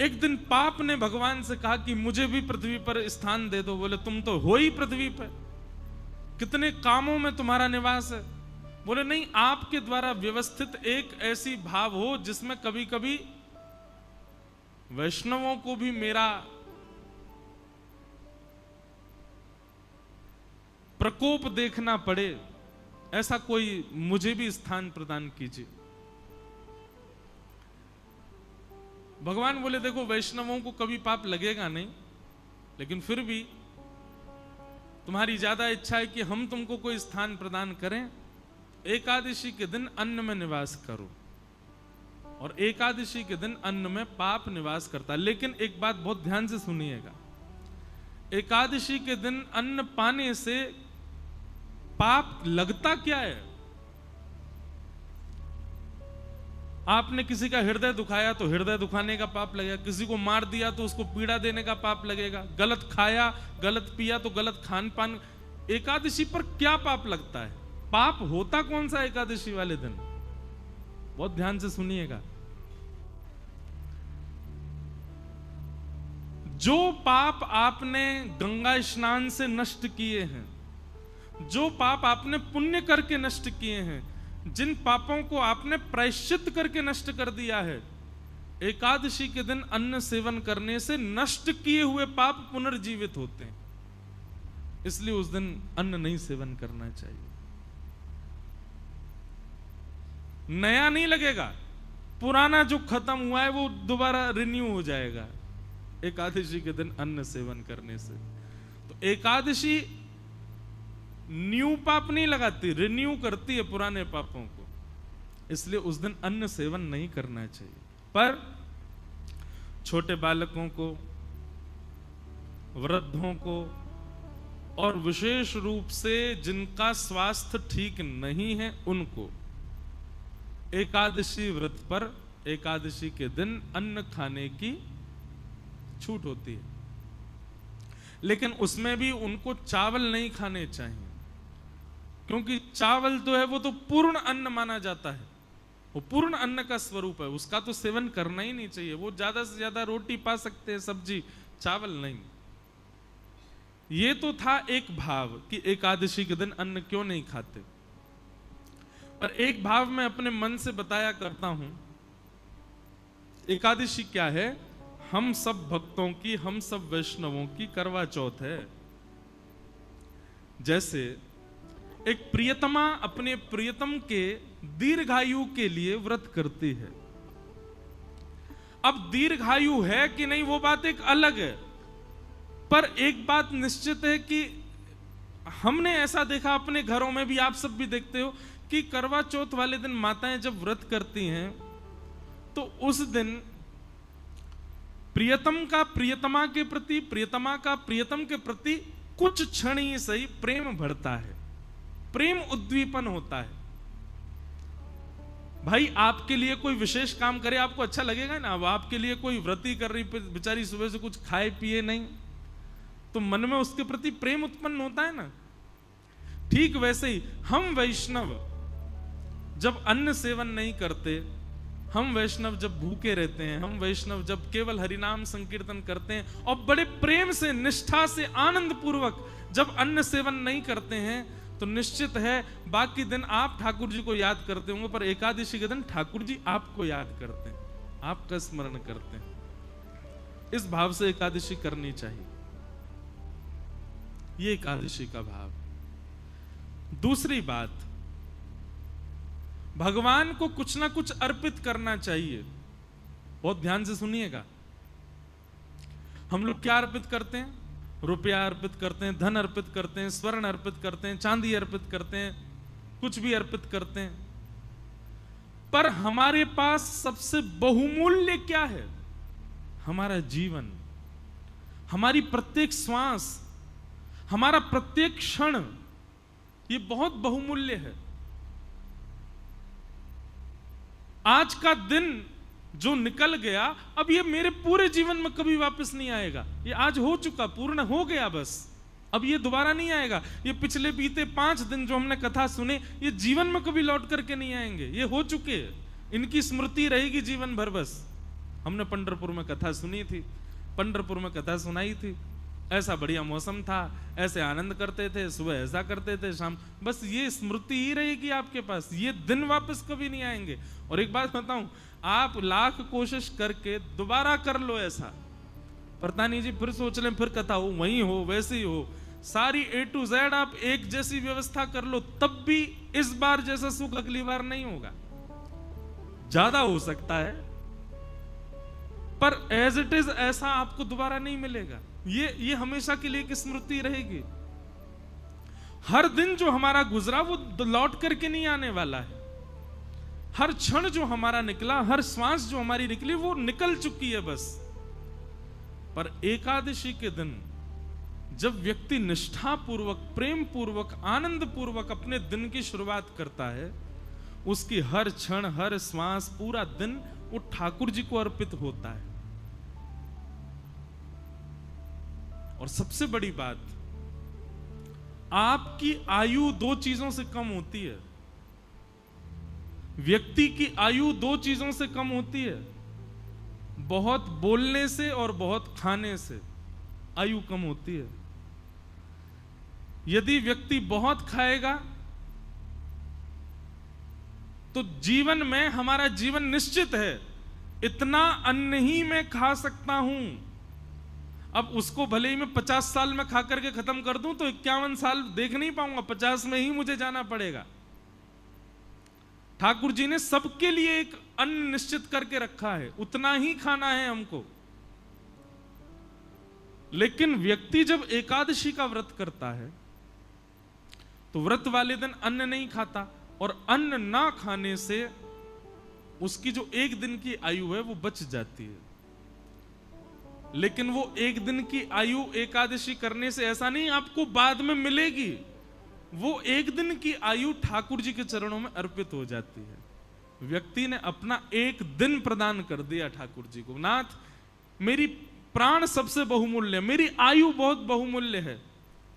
एक दिन पाप ने भगवान से कहा कि मुझे भी पृथ्वी पर स्थान दे दो। बोले तुम तो हो ही पृथ्वी पर, कितने कामों में तुम्हारा निवास है। बोले नहीं, आपके द्वारा व्यवस्थित एक ऐसी भाव हो जिसमें कभी कभी वैष्णवों को भी मेरा प्रकोप देखना पड़े, ऐसा कोई मुझे भी स्थान प्रदान कीजिए। भगवान बोले देखो, वैष्णवों को कभी पाप लगेगा नहीं, लेकिन फिर भी तुम्हारी ज्यादा इच्छा है कि हम तुमको कोई स्थान प्रदान करें। एकादशी के दिन अन्न में निवास करो, और एकादशी के दिन अन्न में पाप निवास करता है। लेकिन एक बात बहुत ध्यान से सुनिएगा, एकादशी के दिन अन्न पाने से पाप लगता क्या है? आपने किसी का हृदय दुखाया तो हृदय दुखाने का पाप लगेगा, किसी को मार दिया तो उसको पीड़ा देने का पाप लगेगा, गलत खाया गलत पिया तो गलत खान पान। एकादशी पर क्या पाप लगता है? पाप होता कौन सा एकादशी वाले दिन? बहुत ध्यान से सुनिएगा। जो पाप आपने गंगा स्नान से नष्ट किए हैं, जो पाप आपने पुण्य करके नष्ट किए हैं, जिन पापों को आपने प्रायश्चित करके नष्ट कर दिया है, एकादशी के दिन अन्न सेवन करने से नष्ट किए हुए पाप पुनर्जीवित होते हैं। इसलिए उस दिन अन्न नहीं सेवन करना चाहिए। नया नहीं लगेगा, पुराना जो खत्म हुआ है वो दोबारा रिन्यू हो जाएगा एकादशी के दिन अन्न सेवन करने से। तो एकादशी न्यू पाप नहीं लगाती, रिन्यू करती है पुराने पापों को। इसलिए उस दिन अन्न सेवन नहीं करना चाहिए। पर छोटे बालकों को, वृद्धों को, और विशेष रूप से जिनका स्वास्थ्य ठीक नहीं है उनको एकादशी व्रत पर एकादशी के दिन अन्न खाने की छूट होती है। लेकिन उसमें भी उनको चावल नहीं खाने चाहिए, क्योंकि चावल तो है वो तो पूर्ण अन्न माना जाता है, वो पूर्ण अन्न का स्वरूप है, उसका तो सेवन करना ही नहीं चाहिए। वो ज्यादा से ज्यादा रोटी पा सकते हैं, सब्जी, चावल नहीं। ये तो था एक भाव कि एकादशी के दिन अन्न क्यों नहीं खाते। पर एक भाव मैं अपने मन से बताया करता हूं। एकादशी क्या है? हम सब भक्तों की, हम सब वैष्णवों की करवा चौथ है। जैसे एक प्रियतमा अपने प्रियतम के दीर्घायु के लिए व्रत करती है। अब दीर्घायु है कि नहीं वो बात एक अलग है, पर एक बात निश्चित है कि हमने ऐसा देखा अपने घरों में भी, आप सब भी देखते हो कि करवा चौथ वाले दिन माताएं जब व्रत करती हैं तो उस दिन प्रियतम का प्रियतमा के प्रति, प्रियतमा का प्रियतम के प्रति कुछ क्षण ही सही प्रेम बढ़ता है, प्रेम उद्दीपन होता है। भाई आपके लिए कोई विशेष काम करे आपको अच्छा लगेगा ना। अब आपके लिए कोई व्रती कर रही बेचारी, सुबह से कुछ खाए पिए नहीं, तो मन में उसके प्रति प्रेम उत्पन्न होता है ना। ठीक वैसे ही हम वैष्णव जब अन्न सेवन नहीं करते, हम वैष्णव जब भूखे रहते हैं, हम वैष्णव जब केवल हरिनाम संकीर्तन करते हैं और बड़े प्रेम से, निष्ठा से, आनंद पूर्वक जब अन्न सेवन नहीं करते हैं, तो निश्चित है बाकी दिन आप ठाकुर जी को याद करते होंगे, पर एकादशी के दिन ठाकुर जी आपको याद करते हैं, आपका स्मरण करते हैं। इस भाव से एकादशी करनी चाहिए। ये एकादशी का भाव। दूसरी बात, भगवान को कुछ ना कुछ अर्पित करना चाहिए। बहुत ध्यान से सुनिएगा। हम लोग क्या अर्पित करते हैं? रुपया अर्पित करते हैं, धन अर्पित करते हैं, स्वर्ण अर्पित करते हैं, चांदी अर्पित करते हैं, कुछ भी अर्पित करते हैं। पर हमारे पास सबसे बहुमूल्य क्या है? हमारा जीवन, हमारी प्रत्येक श्वास, हमारा प्रत्येक क्षण, ये बहुत बहुमूल्य है। आज का दिन जो निकल गया, अब ये मेरे पूरे जीवन में कभी वापस नहीं आएगा। ये आज हो चुका, पूर्ण हो गया, बस अब ये दोबारा नहीं आएगा। ये पिछले बीते 5 दिन जो हमने कथा सुने, ये जीवन में कभी लौट करके नहीं आएंगे, ये हो चुके, इनकी स्मृति रहेगी जीवन भर बस। हमने पंढरपुर में कथा सुनी थी, पंढरपुर में कथा सुनाई थी, ऐसा बढ़िया मौसम था, ऐसे आनंद करते थे, सुबह ऐसा करते थे, शाम, बस ये स्मृति ही रहेगी आपके पास, ये दिन वापस कभी नहीं आएंगे। और एक बात बताऊं, आप लाख कोशिश करके दोबारा कर लो ऐसा, पता नहीं जी फिर सोच लें, फिर कथा हो वही हो वैसे ही हो, सारी A to Z आप एक जैसी व्यवस्था कर लो, तब भी इस बार जैसा सुख अगली बार नहीं होगा, ज्यादा हो सकता है, पर एज इट इज ऐसा आपको दोबारा नहीं मिलेगा। ये हमेशा के लिए एक स्मृति रहेगी। हर दिन जो हमारा गुजरा वो लौट करके नहीं आने वाला है, हर क्षण जो हमारा निकला, हर श्वास जो हमारी निकली वो निकल चुकी है बस। पर एकादशी के दिन जब व्यक्ति निष्ठा पूर्वक, प्रेम पूर्वक, आनंद पूर्वक अपने दिन की शुरुआत करता है, उसकी हर क्षण, हर श्वास, पूरा दिन वो ठाकुर जी को अर्पित होता है। और सबसे बड़ी बात, आपकी आयु दो चीजों से कम होती है, व्यक्ति की आयु दो चीजों से कम होती है, बहुत बोलने से और बहुत खाने से आयु कम होती है। यदि व्यक्ति बहुत खाएगा तो जीवन में, हमारा जीवन निश्चित है, इतना अन्न ही मैं खा सकता हूं। अब उसको भले ही मैं 50 साल में खा करके खत्म कर दूं तो 51 साल देख नहीं पाऊंगा, 50 में ही मुझे जाना पड़ेगा। ठाकुर जी ने सबके लिए एक अन्न निश्चित करके रखा है, उतना ही खाना है हमको। लेकिन व्यक्ति जब एकादशी का व्रत करता है तो व्रत वाले दिन अन्न नहीं खाता, और अन्न ना खाने से उसकी जो एक दिन की आयु है वो बच जाती है। लेकिन वो एक दिन की आयु एकादशी करने से ऐसा नहीं आपको बाद में मिलेगी, वो एक दिन की आयु ठाकुर जी के चरणों में अर्पित हो जाती है। व्यक्ति ने अपना एक दिन प्रदान कर दिया ठाकुर जी को, नाथ मेरी प्राण सबसे बहुमूल्य, मेरी आयु बहुत बहुमूल्य है,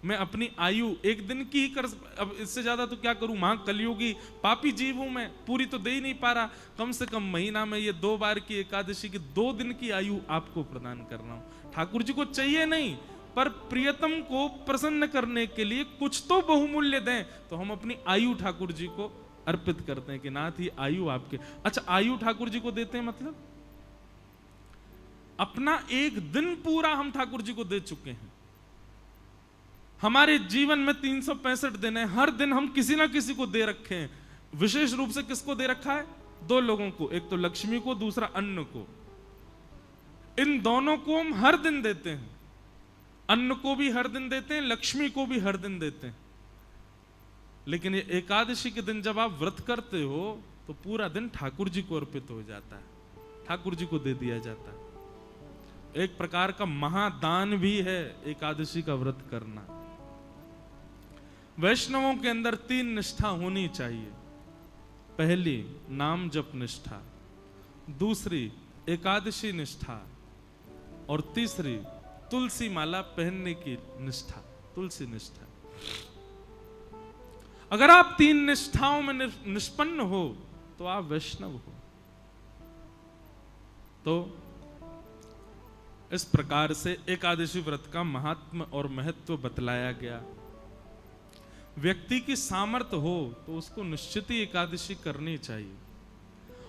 मैं अपनी आयु एक दिन की ही कर, अब इससे ज्यादा तो क्या करूं, मां कलियुगी पापी जीव हूं मैं, पूरी तो दे ही नहीं पा रहा, कम से कम महीना में ये 2 बार की एकादशी की 2 दिन की आयु आपको प्रदान करना हूं। ठाकुर जी को चाहिए नहीं, पर प्रियतम को प्रसन्न करने के लिए कुछ तो बहुमूल्य दें, तो हम अपनी आयु ठाकुर जी को अर्पित करते हैं कि नाथ ये आयु आपके। अच्छा, आयु ठाकुर जी को देते हैं मतलब अपना एक दिन पूरा हम ठाकुर जी को दे चुके हैं। हमारे जीवन में 365 दिन है, हर दिन हम किसी ना किसी को दे रखे हैं। विशेष रूप से किसको दे रखा है? 2 लोगों को, एक तो लक्ष्मी को, दूसरा अन्न को। इन दोनों को हम हर दिन देते हैं, अन्न को भी हर दिन देते हैं, लक्ष्मी को भी हर दिन देते हैं। लेकिन ये एकादशी के दिन जब आप व्रत करते हो तो पूरा दिन ठाकुर जी को अर्पित हो जाता है, ठाकुर जी को दे दिया जाता है। एक प्रकार का महादान भी है एकादशी का व्रत करना। वैष्णवों के अंदर 3 निष्ठा होनी चाहिए। पहली नाम जप निष्ठा, दूसरी एकादशी निष्ठा, और तीसरी तुलसी माला पहनने की निष्ठा, तुलसी निष्ठा। अगर आप 3 निष्ठाओं में निष्पन्न हो तो आप वैष्णव हो। तो इस प्रकार से एकादशी व्रत का महात्म्य और महत्व बतलाया गया। व्यक्ति की सामर्थ्य हो तो उसको निश्चित ही एकादशी करनी चाहिए।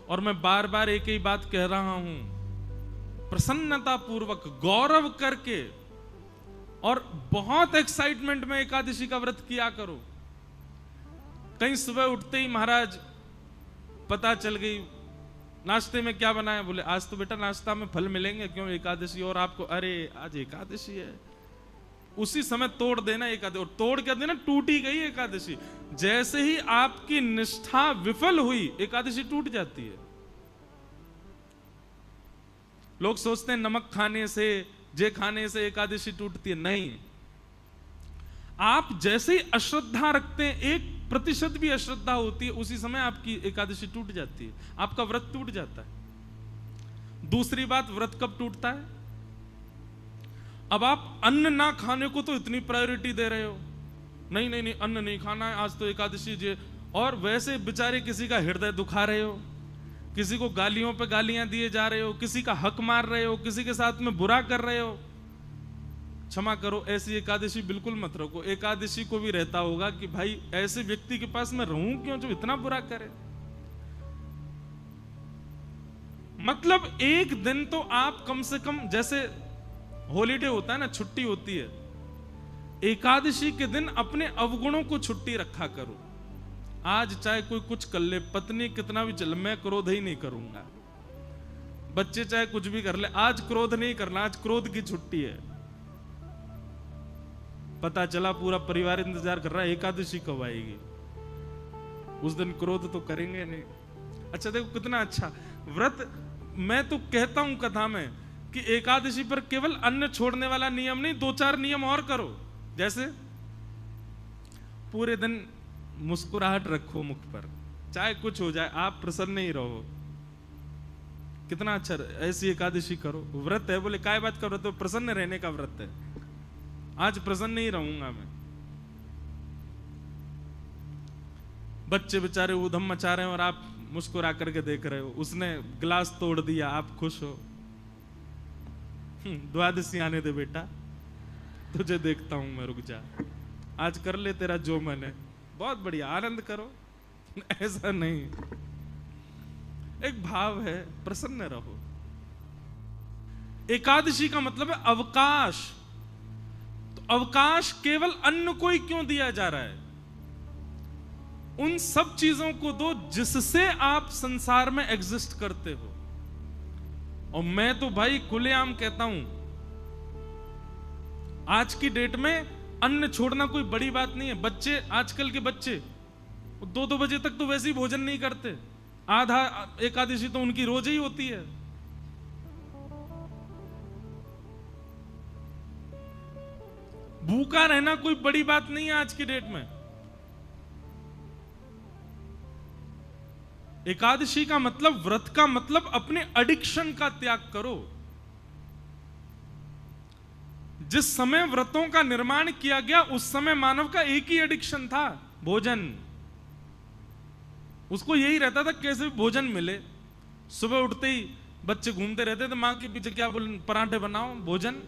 और मैं बार बार एक ही बात कह रहा हूं, प्रसन्नता पूर्वक, गौरव करके और बहुत एक्साइटमेंट में एकादशी का व्रत किया करो। कहीं सुबह उठते ही महाराज पता चल गई नाश्ते में क्या बनाया, बोले आज तो बेटा नाश्ता में फल मिलेंगे, क्यों एकादशी, और आपको अरे आज एकादशी है, उसी समय तोड़ देना एकादशी। और तोड़ क्या देना, टूटी गई एकादशी। जैसे ही आपकी निष्ठा विफल हुई एकादशी टूट जाती है। लोग सोचते हैं नमक खाने से, जे खाने से एकादशी टूटती है। नहीं, आप जैसे ही अश्रद्धा रखते हैं, 1% भी अश्रद्धा होती है, उसी समय आपकी एकादशी टूट जाती है, आपका व्रत टूट जाता है। दूसरी बात, व्रत कब टूटता है? अब आप अन्न ना खाने को तो इतनी प्रायोरिटी दे रहे हो, नहीं नहीं नहीं अन्न नहीं खाना है, आज तो एकादशी जे, और वैसे बेचारे किसी का हृदय दुखा रहे हो, किसी को गालियों पे गालियां दिए जा रहे हो, किसी का हक मार रहे हो, किसी के साथ में बुरा कर रहे हो, क्षमा करो, ऐसी एकादशी बिल्कुल मत रखो। एकादशी को भी रहता होगा कि भाई ऐसे व्यक्ति के पास मैं रहूं क्यों जो इतना बुरा करे। मतलब एक दिन तो आप कम से कम, जैसे हॉलीडे होता है ना, छुट्टी होती है, एकादशी के दिन अपने अवगुणों को छुट्टी रखा करो। आज चाहे कोई कुछ कर ले, पत्नी कितना भी चल, मैं क्रोध ही नहीं करूंगा, बच्चे चाहे कुछ भी कर ले, आज क्रोध नहीं करना, आज क्रोध की छुट्टी है। पता चला पूरा परिवार इंतजार कर रहा है एकादशी कब आएगी, उस दिन क्रोध तो करेंगे नहीं। अच्छा देखो कितना अच्छा व्रत। मैं तो कहता हूं कथा में कि एकादशी पर केवल अन्न छोड़ने वाला नियम नहीं, 2-4 नियम और करो। जैसे पूरे दिन मुस्कुराहट रखो मुख पर, चाहे कुछ हो जाए आप प्रसन्न ही रहो। कितना अच्छा, ऐसी एकादशी करो। व्रत है, बोले काय बात का व्रत है? प्रसन्न रहने का व्रत है। आज प्रसन्न ही रहूंगा मैं। बच्चे बेचारे ऊधम मचा रहे हैं और आप मुस्कुरा करके देख रहे हो। उसने गिलास तोड़ दिया, आप खुश हो। द्वादशी आने दे बेटा, तुझे देखता हूं मैं, रुक जा, आज कर ले तेरा जो मन है। बहुत बढ़िया, आनंद करो। ऐसा नहीं, एक भाव है, प्रसन्न रहो। एकादशी का मतलब है अवकाश। तो अवकाश केवल अन्न को ही क्यों दिया जा रहा है? उन सब चीजों को दो जिससे आप संसार में एग्जिस्ट करते हो। और मैं तो भाई खुलेआम कहता हूं, आज की डेट में अन्न छोड़ना कोई बड़ी बात नहीं है। बच्चे, आजकल के बच्चे 2-2 बजे तक तो वैसे ही भोजन नहीं करते। आधा एकादशी तो उनकी रोज ही होती है। भूखा रहना कोई बड़ी बात नहीं है आज की डेट में। एकादशी का मतलब, व्रत का मतलब अपने एडिक्शन का त्याग करो। जिस समय व्रतों का निर्माण किया गया उस समय मानव का एक ही एडिक्शन था, भोजन। उसको यही रहता था कैसे भोजन मिले। सुबह उठते ही बच्चे घूमते रहते थे मां के पीछे, क्या बोल, पराठे बनाओ, भोजन।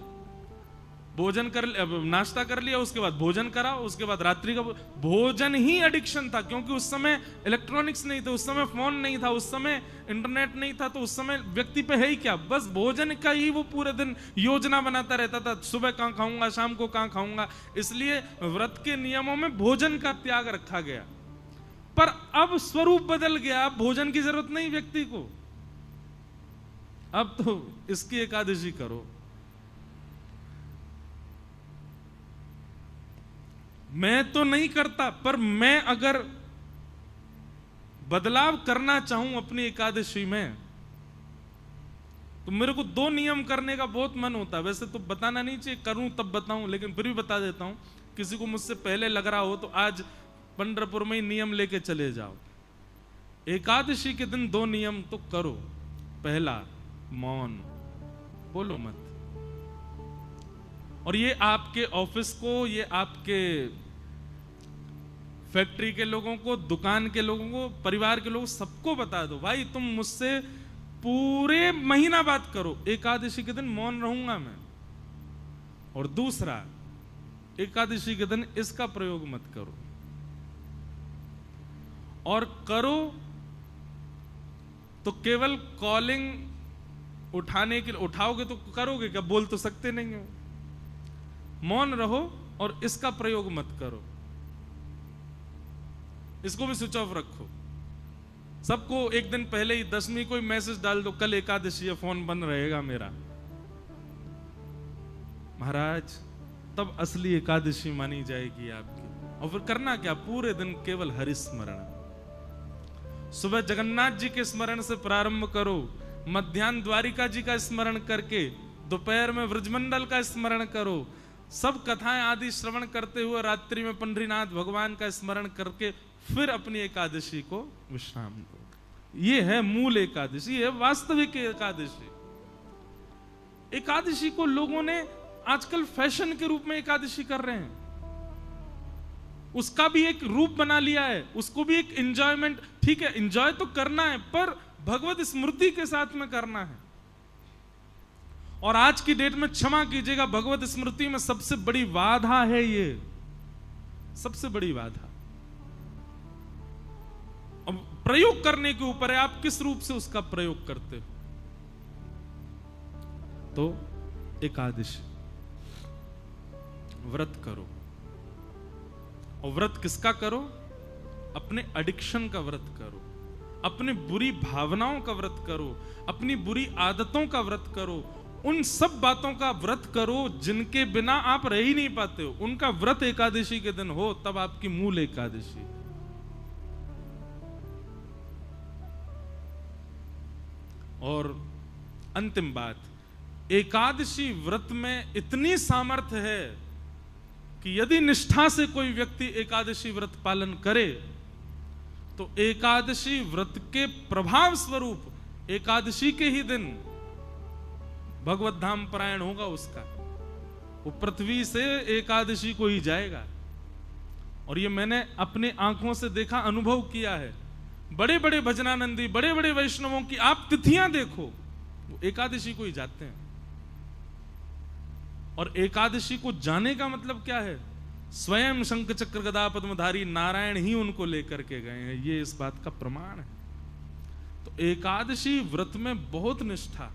भोजन कर, नाश्ता कर लिया, उसके बाद भोजन करा, उसके बाद रात्रि का भोजन ही एडिक्शन था। क्योंकि उस समय इलेक्ट्रॉनिक्स नहीं थे, उस समय फोन नहीं था, उस समय इंटरनेट नहीं था, तो उस समय व्यक्ति पे है ही क्या, बस भोजन का ही वो पूरे दिन योजना बनाता रहता था। सुबह कहां खाऊंगा, शाम को कहां खाऊंगा। इसलिए व्रत के नियमों में भोजन का त्याग रखा गया। पर अब स्वरूप बदल गया, अब भोजन की जरूरत नहीं व्यक्ति को। अब तो इसकी एकादशी करो। मैं तो नहीं करता, पर मैं अगर बदलाव करना चाहूं अपनी एकादशी में, तो मेरे को 2 नियम करने का बहुत मन होता है। वैसे तो बताना नहीं चाहिए, करूं तब बताऊं, लेकिन फिर भी बता देता हूं। किसी को मुझसे पहले लग रहा हो तो आज पंढरपुर में ही नियम लेके चले जाओ। एकादशी के दिन 2 नियम तो करो। पहला, मौन, बोलो मत। और ये आपके ऑफिस को, ये आपके फैक्ट्री के लोगों को, दुकान के लोगों को, परिवार के लोगों, सबको बता दो, भाई तुम मुझसे पूरे महीना बात करो, एकादशी के दिन मौन रहूंगा मैं। और दूसरा, एकादशी के दिन इसका प्रयोग मत करो। और करो तो केवल कॉलिंग उठाने के लिए उठाओगे तो करोगे क्या, बोल तो सकते नहीं हो। मौन रहो और इसका प्रयोग मत करो। इसको भी स्विच ऑफ रखो। सबको एक दिन पहले ही 10वीं को मैसेज डाल दो, कल एकादशी है, फोन बंद रहेगा मेरा। महाराज, तब असली एकादशी मानी जाएगी आपकी। और फिर करना क्या, पूरे दिन केवल हरि स्मरण। सुबह जगन्नाथ जी के स्मरण से प्रारंभ करो, मध्याह्न द्वारिका जी का स्मरण करके, दोपहर में व्रजमंडल का स्मरण करो, सब कथाएं आदि श्रवण करते हुए रात्रि में पंढरीनाथ भगवान का स्मरण करके फिर अपनी एकादशी को विश्राम दो। ये है मूल एकादशी, ये है वास्तविक एकादशी। एकादशी को लोगों ने आजकल फैशन के रूप में एकादशी कर रहे हैं। उसका भी एक रूप बना लिया है, उसको भी एक एंजॉयमेंट। ठीक है, एंजॉय तो करना है, पर भगवत स्मृति के साथ में करना है। और आज की डेट में क्षमा कीजिएगा, भगवत स्मृति में सबसे बड़ी बाधा है ये, सबसे बड़ी बाधा। अब प्रयोग करने के ऊपर है, आप किस रूप से उसका प्रयोग करते हो। तो एकादशी व्रत करो, और व्रत किसका करो? अपने एडिक्शन का व्रत करो, अपने बुरी भावनाओं का व्रत करो, अपनी बुरी आदतों का व्रत करो, उन सब बातों का व्रत करो जिनके बिना आप रह ही नहीं पाते हो। उनका व्रत एकादशी के दिन हो, तब आपकी मूल एकादशी। और अंतिम बात, एकादशी व्रत में इतनी सामर्थ्य है कि यदि निष्ठा से कोई व्यक्ति एकादशी व्रत पालन करे तो एकादशी व्रत के प्रभाव स्वरूप एकादशी के ही दिन भगवत धाम परायण होगा उसका। वो पृथ्वी से एकादशी को ही जाएगा। और ये मैंने अपने आंखों से देखा, अनुभव किया है। बड़े बड़े भजनानंदी, बड़े बड़े वैष्णवों की आप तिथियां देखो, वो एकादशी को ही जाते हैं। और एकादशी को जाने का मतलब क्या है? स्वयं शंख चक्र गदा पद्मधारी नारायण ही उनको लेकर के गए हैं, ये इस बात का प्रमाण है। तो एकादशी व्रत में बहुत निष्ठा,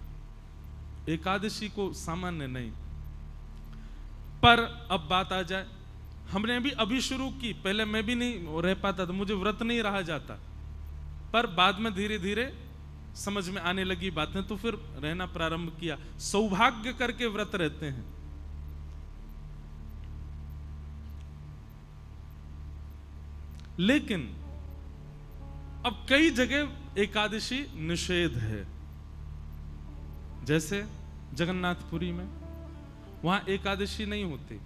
एकादशी को सामान्य नहीं। पर अब बात आ जाए, हमने अभी शुरू की, पहले मैं भी नहीं रह पाता था, मुझे व्रत नहीं रहा जाता, पर बाद में धीरे धीरे समझ में आने लगी बातें, तो फिर रहना प्रारंभ किया। सौभाग्य करके व्रत रहते हैं। लेकिन अब कई जगह एकादशी निषेध है, जैसे जगन्नाथपुरी में, वहां एकादशी नहीं होती।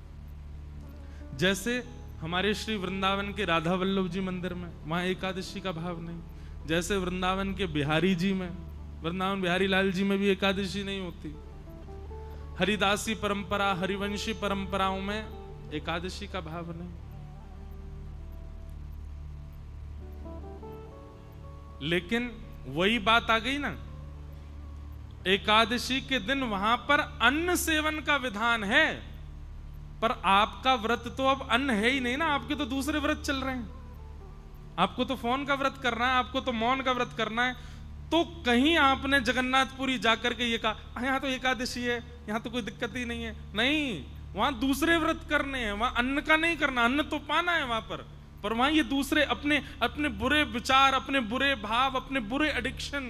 जैसे हमारे श्री वृंदावन के राधा वल्लभ जी मंदिर में, वहां एकादशी का भाव नहीं। जैसे वृंदावन के बिहारी जी में, वृंदावन बिहारी लाल जी में भी एकादशी नहीं होती। हरिदासी परंपरा, हरिवंशी परंपराओं में एकादशी का भाव नहीं। लेकिन वही बात आ गई ना, एकादशी के दिन वहां पर अन्न सेवन का विधान है, पर आपका व्रत तो अब अन्न है ही नहीं ना, आपके तो दूसरे व्रत चल रहे हैं। आपको तो फोन का व्रत करना है, आपको तो मौन का व्रत करना है। तो कहीं आपने जगन्नाथपुरी जाकर के ये कहा यहां तो एकादशी है, यहां तो कोई दिक्कत ही नहीं है। नहीं, वहां दूसरे व्रत करने हैं, वहां अन्न का नहीं करना। अन्न तो पाना है वहां पर वहां ये दूसरे अपने बुरे विचार, अपने बुरे भाव, अपने बुरे एडिक्शन,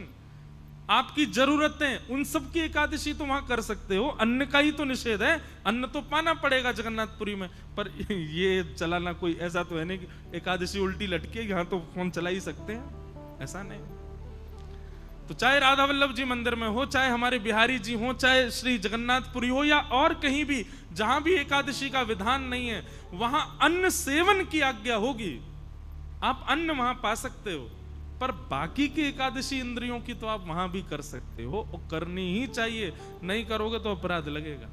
आपकी जरूरतें, उन सब की एकादशी तो वहां कर सकते हो। अन्न का ही तो निषेध है, अन्न तो पाना पड़ेगा जगन्नाथपुरी में। पर ये चलाना कोई ऐसा तो है नहीं कि एकादशी उल्टी लटके, यहां तो फोन चला ही सकते हैं, ऐसा नहीं। तो चाहे राधा वल्लभ जी मंदिर में हो, चाहे हमारे बिहारी जी हो, चाहे श्री जगन्नाथपुरी हो, या और कहीं भी जहां भी एकादशी का विधान नहीं है, वहां अन्न सेवन की आज्ञा होगी। आप अन्न वहां पा सकते हो, पर बाकी की एकादशी इंद्रियों की तो आप वहां भी कर सकते हो, और करनी ही चाहिए। नहीं करोगे तो अपराध लगेगा।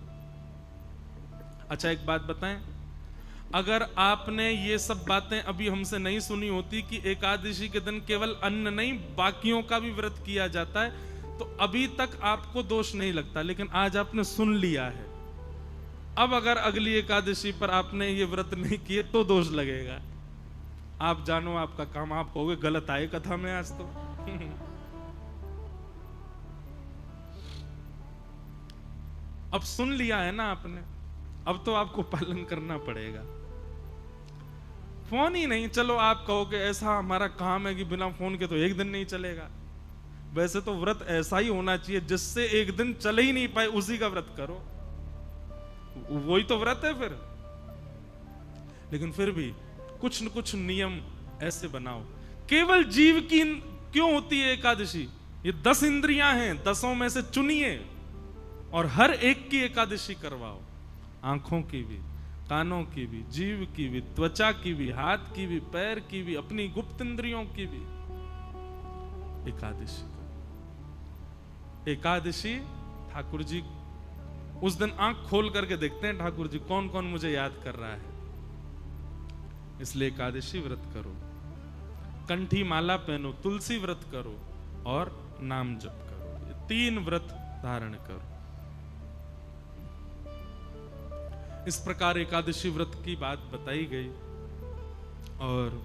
अच्छा, एक बात बताएं, अगर आपने ये सब बातें अभी हमसे नहीं सुनी होती कि एकादशी के दिन केवल अन्न नहीं बाकियों का भी व्रत किया जाता है, तो अभी तक आपको दोष नहीं लगता। लेकिन आज आपने सुन लिया है, अब अगर अगली एकादशी पर आपने ये व्रत नहीं किए तो दोष लगेगा। आप जानो आपका काम आप होगे। गलत आए कथा में आज तो अब सुन लिया है ना आपने, अब तो आपको पालन करना पड़ेगा। फोन ही नहीं, चलो आप कहोगे ऐसा हमारा काम है कि बिना फोन के तो एक दिन नहीं चलेगा। वैसे तो व्रत ऐसा ही होना चाहिए जिससे एक दिन चले ही नहीं पाए, उसी का व्रत करो, वही तो व्रत है फिर। लेकिन फिर भी कुछ न कुछ नियम ऐसे बनाओ। केवल जीव की क्यों होती है एकादशी? ये 10 इंद्रियां हैं, 10 में से चुनिए और हर एक की एकादशी करवाओ। आंखों की भी, कानों की भी, जीव की भी, त्वचा की भी, हाथ की भी, पैर की भी, अपनी गुप्त इंद्रियों की भी एकादशी करो। एकादशी ठाकुर जी उस दिन आंख खोल करके देखते हैं ठाकुर जी कौन कौन मुझे याद कर रहा है। इसलिए एकादशी व्रत करो, कंठी माला पहनो, तुलसी व्रत करो और नाम जप करो, ये 3 व्रत धारण करो। इस प्रकार एकादशी व्रत की बात बताई गई और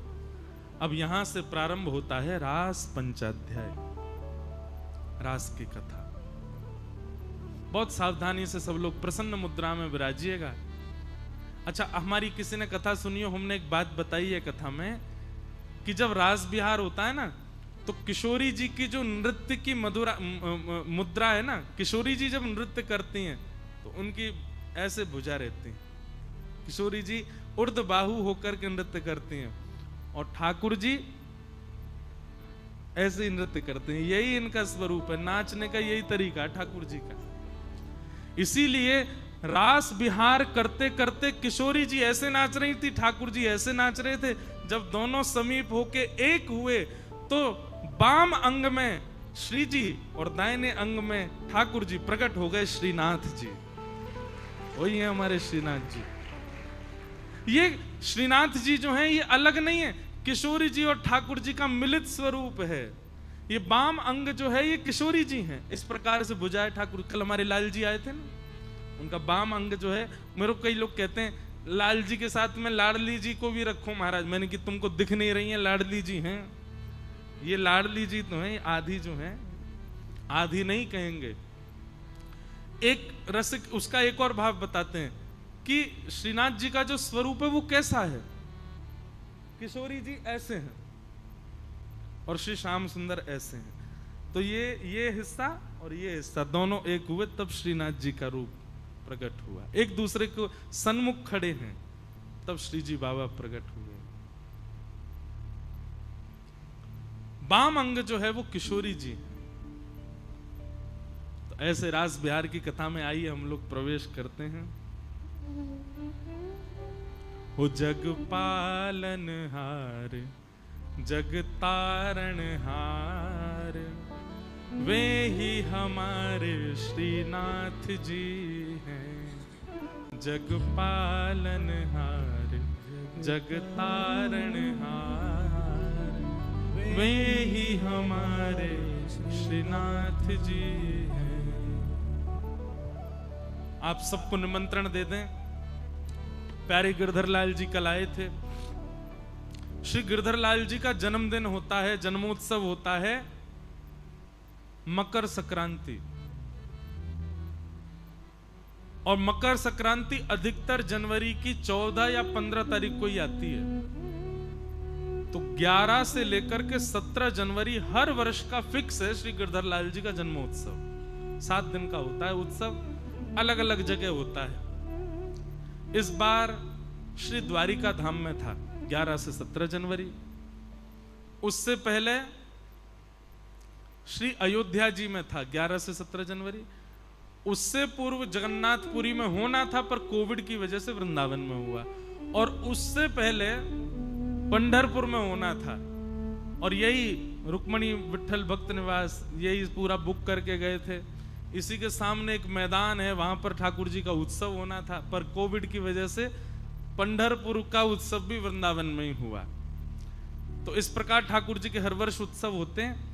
अब यहां से प्रारंभ होता है रास पंचाध्याय, रास की कथा। बहुत सावधानी से सब लोग प्रसन्न मुद्रा में विराजिएगा। अच्छा, हमारी किसी ने कथा सुनी हो, हमने एक बात बताई है कथा में कि जब रास विहार होता है ना, तो किशोरी जी की जो नृत्य की मुद्रा है ना, किशोरी जी जब नृत्य करती हैं तो उनकी ऐसे भुजा रहती है। किशोरी जी उर्ध बाहु होकर के नृत्य करती हैं और ठाकुर जी ऐसे ही नृत्य करते हैं। यही इनका स्वरूप है, नाचने का यही तरीका है ठाकुर जी का। इसीलिए रास विहार करते करते किशोरी जी ऐसे नाच रही थी, ठाकुर जी ऐसे नाच रहे थे। जब दोनों समीप होके एक हुए तो बाम अंग में श्री जी और दाहिने अंग में ठाकुर जी प्रकट हो गए, श्रीनाथ जी। वही है हमारे श्रीनाथ जी। ये श्रीनाथ जी जो हैं ये अलग नहीं है, किशोरी जी और ठाकुर जी का मिलित स्वरूप है। ये बाम अंग जो है ये किशोरी जी हैं। इस प्रकार से बुझाए ठाकुर। कल हमारे लाल जी आए थे ना, उनका बाम अंग जो है, मेरे को कई लोग कहते हैं लाल जी के साथ में लाडली जी को भी रखो महाराज। मैंने कि तुमको दिख नहीं रही है, लाडली जी हैं। ये लाडली जी तो हैं, आधी जो है, आधी नहीं कहेंगे। एक रसिक उसका एक और भाव बताते हैं कि श्रीनाथ जी का जो स्वरूप है वो कैसा है। किशोरी जी ऐसे हैं और श्री श्याम सुंदर ऐसे हैं। तो ये हिस्सा और ये हिस्सा दोनों एक हुए, तब श्रीनाथ जी का रूप प्रकट हुआ। एक दूसरे को सन्मुख खड़े हैं, तब श्री जी बाबा प्रकट हुए। बाम अंग जो है वो किशोरी जी है। तो ऐसे रास बिहार की कथा में आइए हम लोग प्रवेश करते हैं। हो जग पालन हार, जग तारण हार, वे ही हमारे श्रीनाथ जी हैं। जग पालन हार, जग तारण हार, वे ही हमारे श्रीनाथ जी हैं। आप सबको निमंत्रण दे दें। प्यारे गिरधर लाल जी कल आए थे। श्री गिरधर लाल जी का जन्मदिन होता है, जन्मोत्सव होता है मकर संक्रांति। और मकर संक्रांति अधिकतर जनवरी की 14 या 15 तारीख को ही आती है। तो 11 से लेकर के 17 जनवरी हर वर्ष का फिक्स है श्री गिरधर लाल जी का जन्मोत्सव। 7 दिन का होता है उत्सव, अलग अलग जगह होता है। इस बार श्री द्वारिका धाम में था 11 से 17 जनवरी। उससे पहले श्री अयोध्या जी में था 11 से 17 जनवरी। उससे पूर्व जगन्नाथपुरी में होना था पर कोविड की वजह से वृंदावन में हुआ। और उससे पहले पंढरपुर में होना था। और यही रुक्मणी विठल भक्त निवास, यही पूरा बुक करके गए थे। इसी के सामने एक मैदान है, वहां पर ठाकुर जी का उत्सव होना था, पर कोविड की वजह से पंढरपुर का उत्सव भी वृंदावन में ही हुआ। तो इस प्रकार ठाकुर जी के हर वर्ष उत्सव होते हैं।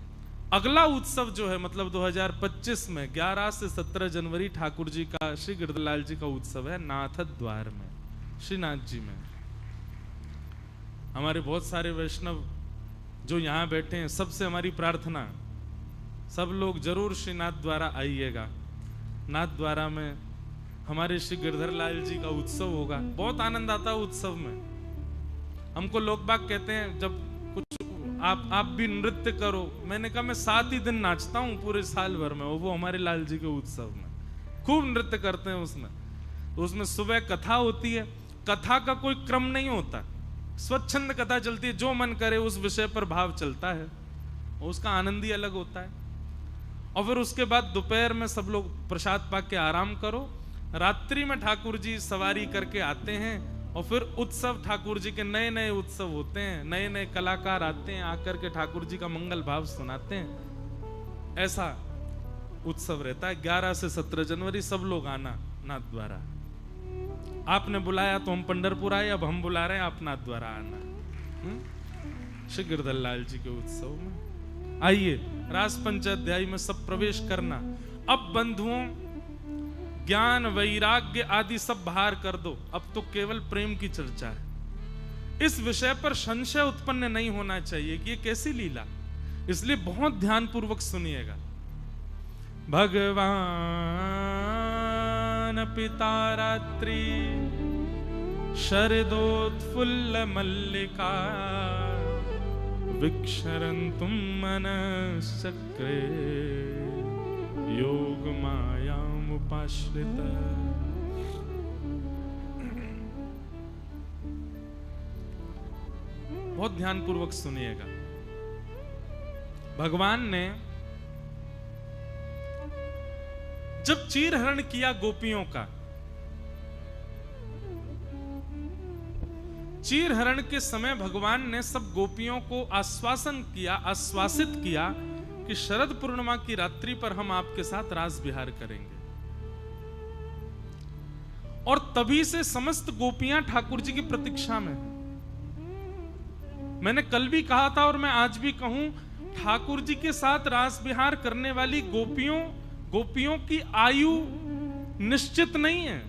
अगला उत्सव जो है मतलब 2025 में 11 से 17 जनवरी ठाकुर जी का, श्री गिरधरलाल जी का उत्सव है नाथ द्वार में, श्रीनाथ जी में। हमारे बहुत सारे वैष्णव जो यहाँ बैठे हैं, सबसे हमारी प्रार्थना, सब लोग जरूर श्रीनाथ द्वारा आइएगा। नाथ द्वारा में हमारे श्री गिरधरलाल जी का उत्सव होगा। बहुत आनंद आता है उत्सव में। हमको लोग बाग कहते हैं जब कुछ आप भी नृत्य करो। मैंने कहा मैं 7 ही दिन नाचता हूँ पूरे साल भर में, वो हमारे लाल जी के उत्सव में खूब नृत्य करते हैं। उसमें सुबह कथा होती है। कथा का कोई क्रम नहीं होता, स्वच्छंद कथा चलती है, जो मन करे उस विषय पर भाव चलता है, उसका आनंद ही अलग होता है। और फिर उसके बाद दोपहर में सब लोग प्रसाद पा के आराम करो। रात्रि में ठाकुर जी सवारी करके आते हैं और फिर उत्सव, ठाकुर जी के नए नए उत्सव होते हैं, नए नए कलाकार आते हैं, आकर के ठाकुर जी का मंगल भाव सुनाते हैं। ऐसा उत्सव रहता है। 11 से 17 जनवरी सब लोग आना नाथ द्वारा। आपने बुलाया तो हम पंढरपुर आए, अब हम बुला रहे हैं आप नाथ द्वारा आना श्री गिरधरलाल जी के उत्सव में। आइए रास पंचाध्यायी में सब प्रवेश करना। अब बंधुओं ज्ञान वैराग्य आदि सब बाहर कर दो, अब तो केवल प्रेम की चर्चा है। इस विषय पर संशय उत्पन्न नहीं होना चाहिए कि ये कैसी लीला, इसलिए बहुत ध्यान पूर्वक सुनिएगा। भगवान पिता रात्रि शरदोत्फुल्ल मल्लिका विक्षरन्तुं मनश्चक्रे योग मायामुपाश्रित। बहुत ध्यान पूर्वक सुनिएगा। भगवान ने जब चीरहरण किया गोपियों का, चीरहरण के समय भगवान ने सब गोपियों को आश्वासन किया, आश्वासित किया कि शरद पूर्णिमा की रात्रि पर हम आपके साथ रास विहार करेंगे। और तभी से समस्त गोपियां ठाकुर जी की प्रतीक्षा में हैं। मैंने कल भी कहा था और मैं आज भी कहूं, ठाकुर जी के साथ रास विहार करने वाली गोपियों की आयु निश्चित नहीं है।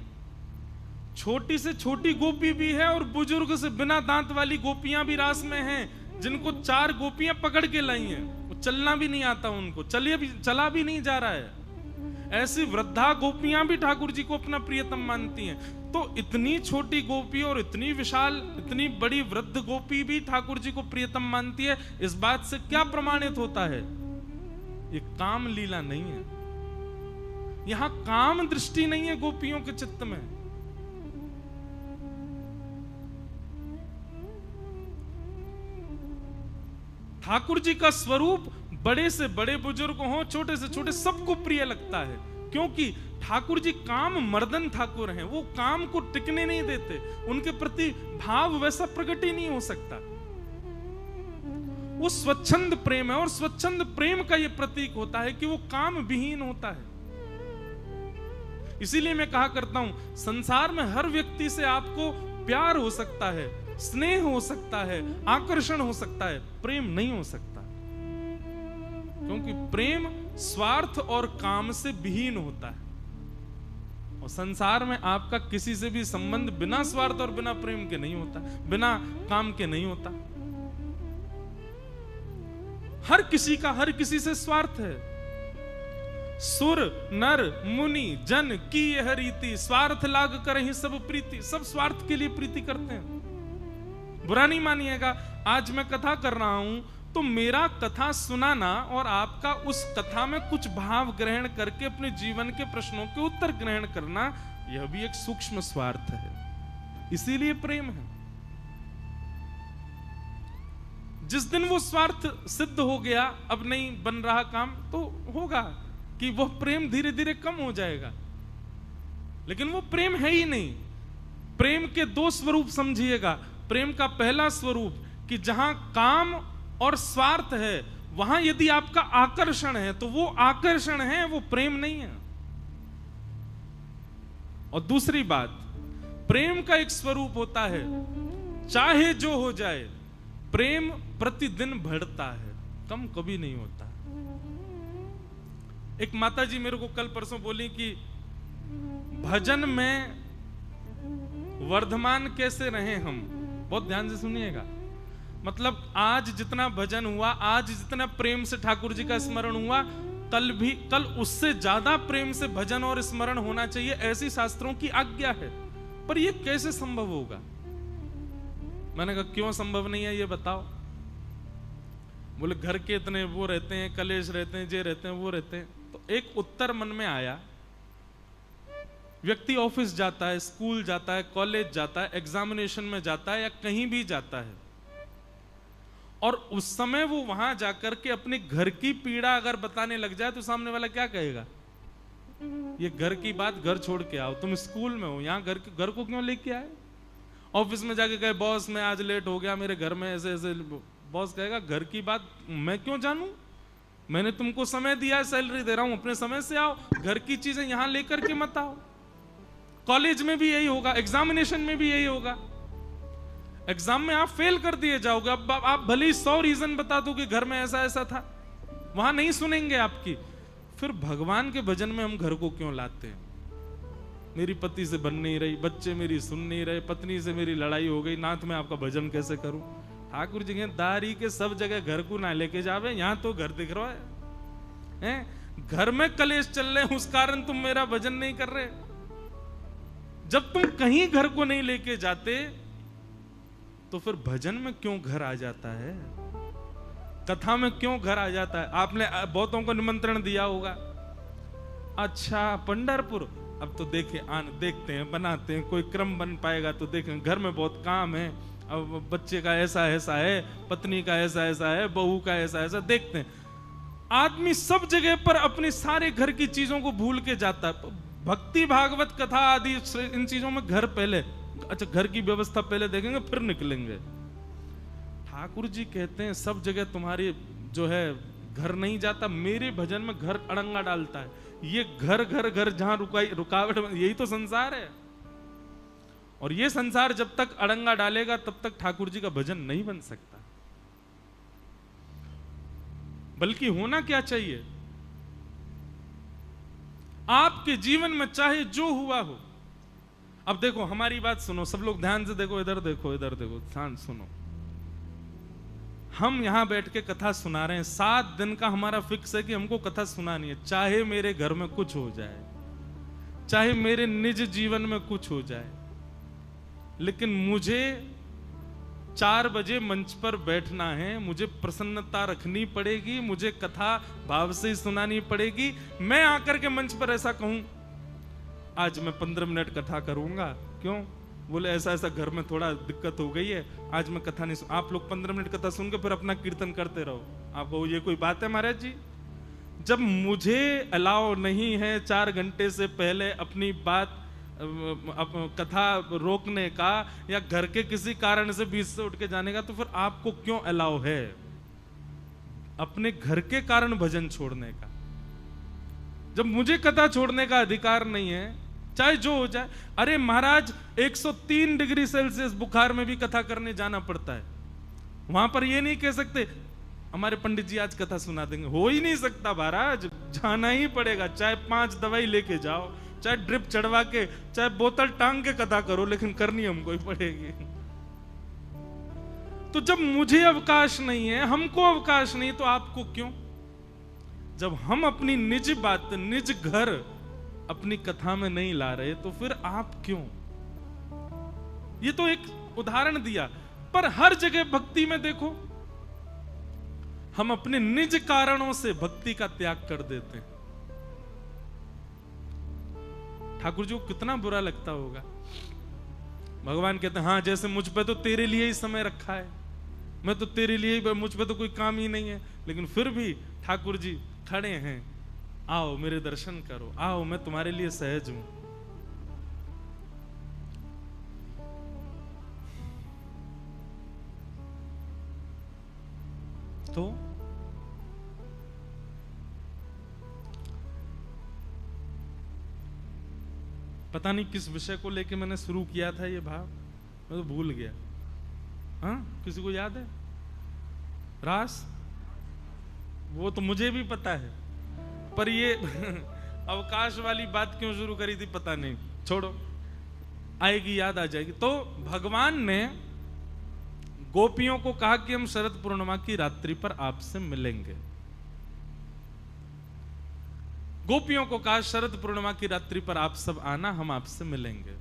छोटी से छोटी गोपी भी है और बुजुर्ग से बिना दांत वाली गोपियां भी रास में हैं, जिनको 4 गोपियां पकड़ के लाई हैं, वो चलना भी नहीं आता उनको, चला भी नहीं जा रहा है। ऐसी वृद्धा गोपियां भी ठाकुर जी को अपना प्रियतम मानती हैं। तो इतनी छोटी गोपी और इतनी विशाल, इतनी बड़ी वृद्ध गोपी भी ठाकुर जी को प्रियतम मानती है। इस बात से क्या प्रमाणित होता है? ये काम लीला नहीं है, यहां काम दृष्टि नहीं है गोपियों के चित्त में। ठाकुर जी का स्वरूप बड़े से बड़े बुजुर्ग हो, छोटे से छोटे, सबको प्रिय लगता है, क्योंकि ठाकुर जी काम मर्दन ठाकुर हैं। वो काम को टिकने नहीं देते, उनके प्रति भाव वैसा प्रकट ही नहीं हो सकता। वो स्वच्छंद प्रेम है और स्वच्छंद प्रेम का ये प्रतीक होता है कि वो काम विहीन होता है। इसीलिए मैं कहा करता हूं, संसार में हर व्यक्ति से आपको प्यार हो सकता है, स्नेह हो सकता है, आकर्षण हो सकता है, प्रेम नहीं हो सकता, क्योंकि प्रेम स्वार्थ और काम से विहीन होता है। और संसार में आपका किसी से भी संबंध बिना स्वार्थ और बिना प्रेम के नहीं होता, बिना काम के नहीं होता। हर किसी का हर किसी से स्वार्थ है। सुर नर मुनि जन की यह रीति, स्वार्थ लाग कर ही सब प्रीति। सब स्वार्थ के लिए प्रीति करते हैं। बुरा नहीं मानिएगा, आज मैं कथा कर रहा हूं तो मेरा कथा सुनाना और आपका उस कथा में कुछ भाव ग्रहण करके अपने जीवन के प्रश्नों के उत्तर ग्रहण करना, यह भी एक सूक्ष्म स्वार्थ है। इसीलिए प्रेम है। जिस दिन वो स्वार्थ सिद्ध हो गया, अब नहीं बन रहा काम, तो होगा कि वह प्रेम धीरे धीरे कम हो जाएगा। लेकिन वो प्रेम है ही नहीं। प्रेम के 2 स्वरूप समझिएगा। प्रेम का पहला स्वरूप कि जहां काम और स्वार्थ है, वहां यदि आपका आकर्षण है तो वो आकर्षण है, वो प्रेम नहीं है। और दूसरी बात, प्रेम का एक स्वरूप होता है, चाहे जो हो जाए, प्रेम प्रतिदिन बढ़ता है, कम कभी नहीं होता। एक माता जी मेरे को कल परसों बोली कि भजन में वर्धमान कैसे रहे हम। बहुत ध्यान से सुनिएगा। मतलब आज जितना भजन हुआ, आज जितना प्रेम से ठाकुर जी का स्मरण हुआ, कल उससे ज्यादा प्रेम से भजन और स्मरण होना चाहिए, ऐसी शास्त्रों की आज्ञा है। पर यह कैसे संभव होगा? मैंने कहा क्यों संभव नहीं है ये बताओ। बोले घर के इतने वो रहते हैं, कलेश रहते हैं, जे रहते हैं, वो रहते हैं। तो एक उत्तर मन में आया, व्यक्ति ऑफिस जाता है, स्कूल जाता है, कॉलेज जाता है, एग्जामिनेशन में जाता है या कहीं भी जाता है, और उस समय वो वहां जाकर के अपने घर की पीड़ा अगर बताने लग जाए तो सामने वाला क्या कहेगा? ये घर की बात घर छोड़ के आओ, तुम स्कूल में हो, यहाँ घर को क्यों लेके आए? ऑफिस में जाके कहे बॉस मैं आज लेट हो गया, मेरे घर में ऐसे ऐसे। बॉस कहेगा घर की बात मैं क्यों जानूं, मैंने तुमको समय दिया है, सैलरी दे रहा हूं, अपने समय से आओ, घर की चीजें यहां लेकर के मत आओ। कॉलेज में भी यही होगा, एग्जामिनेशन में भी यही होगा। एग्जाम में आप फेल कर दिए जाओगे, अब आप भले ही 100 रीजन बता दो कि घर में ऐसा ऐसा था, वहां नहीं सुनेंगे आपकी। फिर भगवान के भजन में हम घर को क्यों लाते हैं? मेरी पति से बन नहीं रही, बच्चे मेरी सुन नहीं रहे, पत्नी से मेरी लड़ाई हो गई, नाथ मैं आपका भजन कैसे करूं? ठाकुर जी के दारी के सब जगह घर को ना लेके जावे, यहां तो घर दिख रहा है, घर में कलेश चल रहे, उस कारण तुम मेरा भजन नहीं कर रहे। जब तुम कहीं घर को नहीं लेके जाते तो फिर भजन में क्यों घर आ जाता है? कथा में क्यों घर आ जाता है? आपने बहुतों को निमंत्रण दिया होगा, अच्छा पंढरपुर, अब तो देखते हैं, बनाते हैं, कोई क्रम बन पाएगा तो देखें, घर में बहुत काम है, अब बच्चे का ऐसा ऐसा है, पत्नी का ऐसा ऐसा है, बहू का ऐसा ऐसा, देखते हैं। आदमी सब जगह पर अपनी सारे घर की चीजों को भूल के जाता है। भक्ति भागवत कथा आदि इन चीजों में घर पहले, अच्छा घर की व्यवस्था पहले देखेंगे फिर निकलेंगे। ठाकुर जी कहते हैं सब जगह तुम्हारी जो है घर नहीं जाता, मेरे भजन में घर अड़ंगा डालता है। ये घर घर घर जहां रुकावट, यही तो संसार है। और ये संसार जब तक अड़ंगा डालेगा तब तक ठाकुर जी का भजन नहीं बन सकता। बल्कि होना क्या चाहिए, आपके जीवन में चाहे जो हुआ हो। अब देखो हमारी बात सुनो, सब लोग ध्यान से देखो, इधर देखो, इधर देखो, ध्यान सुनो। हम यहां बैठ के कथा सुना रहे हैं, 7 दिन का हमारा फिक्स है कि हमको कथा सुनानी है, चाहे मेरे घर में कुछ हो जाए, चाहे मेरे निज जीवन में कुछ हो जाए, लेकिन मुझे 4 बजे मंच पर बैठना है, मुझे प्रसन्नता रखनी पड़ेगी, मुझे कथा भाव से ही सुनानी पड़ेगी। मैं आकर के मंच पर ऐसा कहूं, आज मैं 15 मिनट कथा करूंगा, क्यों? बोले ऐसा ऐसा घर में थोड़ा दिक्कत हो गई है, आज मैं कथा नहीं आप लोग 15 मिनट कथा सुन के फिर अपना कीर्तन करते रहो। आपको ये कोई बात है महाराज जी? जब मुझे अलाउ नहीं है 4 घंटे से पहले अपनी बात कथा रोकने का, या घर के किसी कारण से बीच से उठ के जाने का, तो फिर आपको क्यों अलाउ है अपने घर के कारण भजन छोड़ने का? जब मुझे कथा छोड़ने का अधिकार नहीं है, चाहे जो हो जाए। अरे महाराज 103 डिग्री सेल्सियस बुखार में भी कथा करने जाना पड़ता है। वहां पर ये नहीं कह सकते हमारे पंडित जी आज कथा सुना देंगे, हो ही नहीं सकता महाराज, जाना ही पड़ेगा। चाहे 5 दवाई लेके जाओ, चाहे ड्रिप चढ़वा के, चाहे बोतल टांग के कथा करो, लेकिन करनी हमको ही पड़ेगी। तो जब मुझे अवकाश नहीं है, हमको अवकाश नहीं, तो आपको क्यों? जब हम अपनी निज बात, निज घर अपनी कथा में नहीं ला रहे, तो फिर आप क्यों? ये तो एक उदाहरण दिया, पर हर जगह भक्ति में देखो, हम अपने निज कारणों से भक्ति का त्याग कर देते हैं। ठाकुर जी को कितना बुरा लगता होगा। भगवान कहते हैं हाँ, जैसे मुझ पे तो तेरे लिए ही समय रखा है, मैं तो तेरे लिए ही, मुझ पे तो कोई काम ही नहीं है, लेकिन फिर भी ठाकुर जी खड़े हैं, आओ मेरे दर्शन करो, आओ मैं तुम्हारे लिए सहज हूं। तो पता नहीं किस विषय को लेके मैंने शुरू किया था ये भाव, मैं तो भूल गया। हाँ, किसी को याद है? रास, वो तो मुझे भी पता है, पर ये अवकाश वाली बात क्यों शुरू करी थी पता नहीं, छोड़ो, आएगी, याद आ जाएगी। तो भगवान ने गोपियों को कहा कि हम शरद पूर्णिमा की रात्रि पर आपसे मिलेंगे। गोपियों को कहा शरद पूर्णिमा की रात्रि पर आप सब आना, हम आपसे मिलेंगे।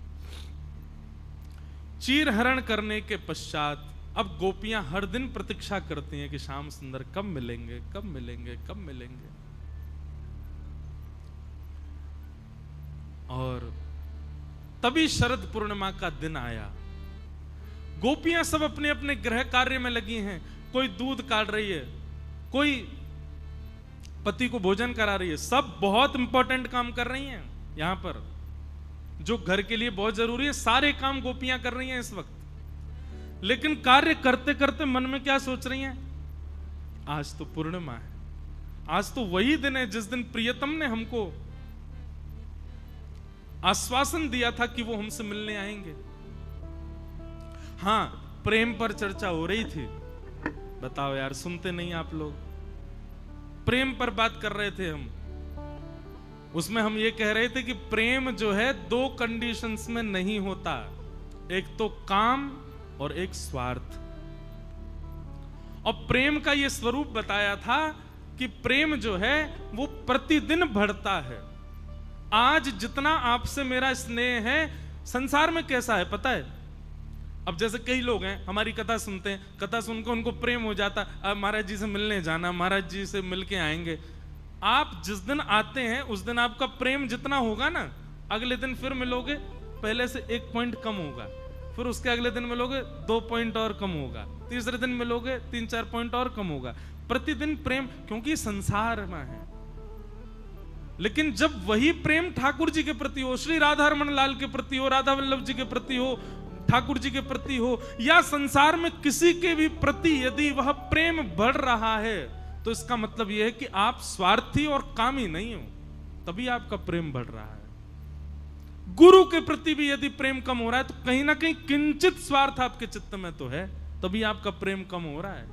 चीर हरण करने के पश्चात अब गोपियां हर दिन प्रतीक्षा करती हैं कि श्याम सुंदर कब मिलेंगे, कब मिलेंगे, कब मिलेंगे। और तभी शरद पूर्णिमा का दिन आया। गोपियां सब अपने अपने गृह कार्य में लगी हैं, कोई दूध काट रही है, कोई पति को भोजन करा रही है, सब बहुत इंपॉर्टेंट काम कर रही हैं यहां पर, जो घर के लिए बहुत जरूरी है। सारे काम गोपियां कर रही हैं इस वक्त, लेकिन कार्य करते करते मन में क्या सोच रही हैं? आज तो पूर्णिमा है, आज तो वही दिन है जिस दिन प्रियतम ने हमको आश्वासन दिया था कि वो हमसे मिलने आएंगे। हां, प्रेम पर चर्चा हो रही थी। बताओ यार, सुनते नहीं आप लोग? प्रेम पर बात कर रहे थे हम, उसमें हम ये कह रहे थे कि प्रेम जो है दो कंडीशंस में नहीं होता, एक तो काम और एक स्वार्थ। और प्रेम का ये स्वरूप बताया था कि प्रेम जो है वो प्रतिदिन बढ़ता है। आज जितना आपसे मेरा स्नेह है, संसार में कैसा है पता है? अब जैसे कई लोग हैं, हमारी कथा सुनते हैं, कथा सुनकर उनको प्रेम हो जाता, अब महाराज जी से मिलने जाना, महाराज जी से मिलके आएंगे। आप जिस दिन आते हैं उस दिन आपका प्रेम जितना होगा ना, अगले दिन फिर मिलोगे पहले से 1 पॉइंट कम होगा, फिर उसके अगले दिन मिलोगे 2 पॉइंट और कम होगा, तीसरे दिन मिलोगे 3-4 पॉइंट और कम होगा। प्रतिदिन प्रेम, क्योंकि संसार में है। लेकिन जब वही प्रेम ठाकुर जी के प्रति हो, श्री राधा रमन लाल के प्रति हो, राधा वल्लभ जी के प्रति हो, ठाकुर जी के प्रति हो, या संसार में किसी के भी प्रति यदि वह प्रेम बढ़ रहा है, तो इसका मतलब यह है कि आप स्वार्थी और कामी नहीं हो, तभी आपका प्रेम बढ़ रहा है। गुरु के प्रति भी यदि प्रेम कम हो रहा है, तो कहीं ना कहीं किंचित स्वार्थ आपके चित्त में तो है, तभी आपका प्रेम कम हो रहा है।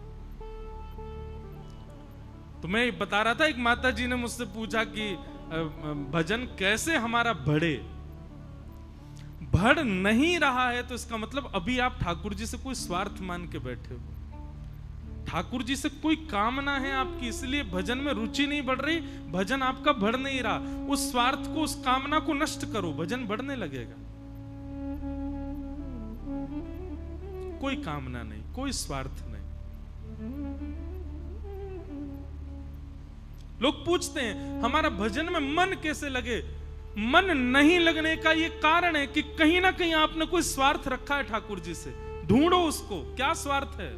तो मैं बता रहा था, एक माता जी ने मुझसे पूछा कि भजन कैसे हमारा बढ़े। बढ़ नहीं रहा है तो इसका मतलब अभी आप ठाकुर जी से कोई स्वार्थ मान के बैठे हो, ठाकुर जी से कोई कामना है आपकी, इसलिए भजन में रुचि नहीं बढ़ रही, भजन आपका बढ़ नहीं रहा। उस स्वार्थ को, उस कामना को नष्ट करो, भजन बढ़ने लगेगा। कोई कामना नहीं, कोई स्वार्थ नहीं। लोग पूछते हैं हमारा भजन में मन कैसे लगे। मन नहीं लगने का ये कारण है कि कहीं ना कहीं आपने कोई स्वार्थ रखा है ठाकुर जी से। ढूंढो उसको, क्या स्वार्थ है।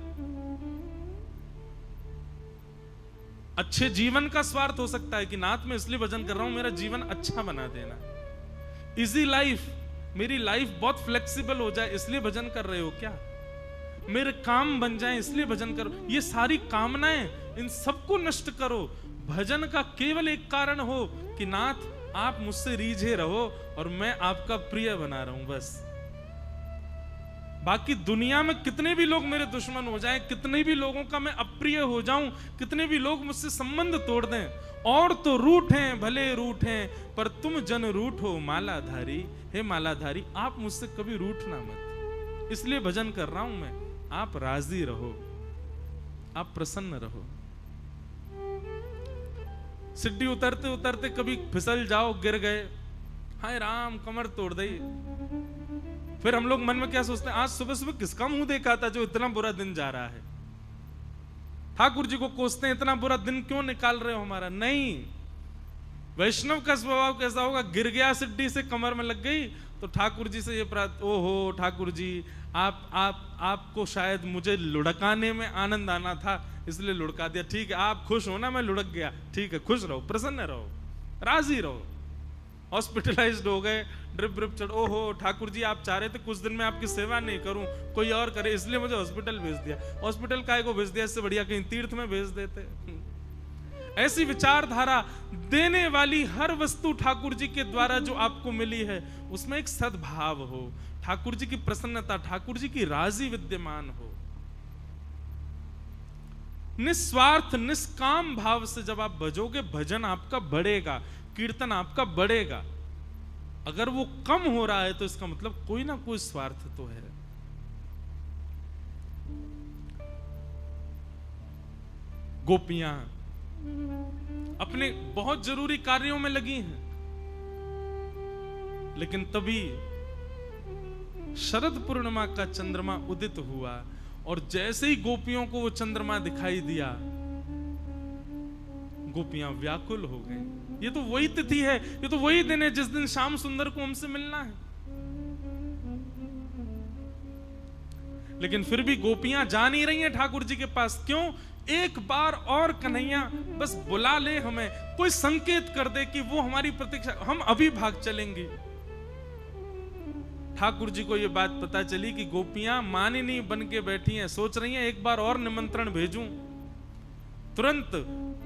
अच्छे जीवन का स्वार्थ हो सकता है कि नाथ मैं इसलिए भजन कर रहा हूं, मेरा जीवन अच्छा बना देना, इजी लाइफ, मेरी लाइफ बहुत फ्लेक्सिबल हो जाए इसलिए भजन कर रहे हो क्या, मेरे काम बन जाए इसलिए भजन करो। ये सारी कामनाएं, इन सबको नष्ट करो। भजन का केवल एक कारण हो कि नाथ आप मुझसे रीझे रहो और मैं आपका प्रिय बना रहा हूं, बस। बाकी दुनिया में कितने भी लोग मेरे दुश्मन हो जाएं, कितने भी लोगों का मैं अप्रिय हो जाऊं, कितने भी लोग मुझसे संबंध तोड़ दें, और तो रूठें भले रूठें, पर तुम जन रूठो मालाधारी। हे मालाधारी, आप मुझसे कभी रूठना मत, इसलिए भजन कर रहा हूं मैं। आप राजी रहो, आप प्रसन्न रहो। सीढ़ी उतरते उतरते कभी फिसल जाओ, गिर गए, हाय राम कमर तोड़ दी, फिर हम लोग मन में क्या सोचते हैं, आज सुबह सुबह किसका मुंह देखा था जो इतना बुरा दिन जा रहा है। ठाकुर जी को कोसते हैं, इतना बुरा दिन क्यों निकाल रहे हो हमारा। नहीं, वैष्णव का स्वभाव कैसा होगा, गिर गया सीढ़ी से, कमर में लग गई, तो ठाकुर जी से ये ओहो ठाकुर जी आपको शायद मुझे लुढ़काने में आनंद आना था इसलिए लुढ़का दिया, ठीक है आप खुश हो ना, मैं लुढ़क गया, ठीक है खुश रहो, प्रसन्न रहो, राजी रहो। हॉस्पिटलाइज्ड हो गए, ड्रिप ड्रिप चढ़, ओहो ठाकुर जी आप चाह रहे थे कुछ दिन में आपकी सेवा नहीं करूं, कोई और करे, इसलिए मुझे हॉस्पिटल भेज दिया। हॉस्पिटल काहे को भेज दिया, इससे बढ़िया कहीं तीर्थ में भेज देते। ऐसी विचारधारा देने वाली हर वस्तु ठाकुर जी के द्वारा जो आपको मिली है उसमें एक सद्भाव हो, ठाकुर जी की प्रसन्नता, ठाकुर जी की राजी विद्यमान हो। निस्वार्थ निष्काम भाव से जब आप भजोगे, भजन आपका बढ़ेगा, कीर्तन आपका बढ़ेगा। अगर वो कम हो रहा है तो इसका मतलब कोई ना कोई स्वार्थ तो है। गोपियां अपने बहुत जरूरी कार्यों में लगी हैं, लेकिन तभी शरद पूर्णिमा का चंद्रमा उदित हुआ और जैसे ही गोपियों को वो चंद्रमा दिखाई दिया, गोपियां व्याकुल हो गई। ये तो वही तिथि है, ये तो वही दिन है जिस दिन श्याम सुंदर को हमसे मिलना है। लेकिन फिर भी गोपियां जा नहीं रही हैं ठाकुर जी के पास। क्यों? एक बार और कन्हैया बस बुला ले हमें, कोई संकेत कर दे कि वो हमारी प्रतीक्षा, हम अभी भाग चलेंगे। ठाकुर जी को ये बात पता चली कि गोपियां मानिनी बन के बैठी हैं, सोच रही हैं एक बार और निमंत्रण भेजूं। तुरंत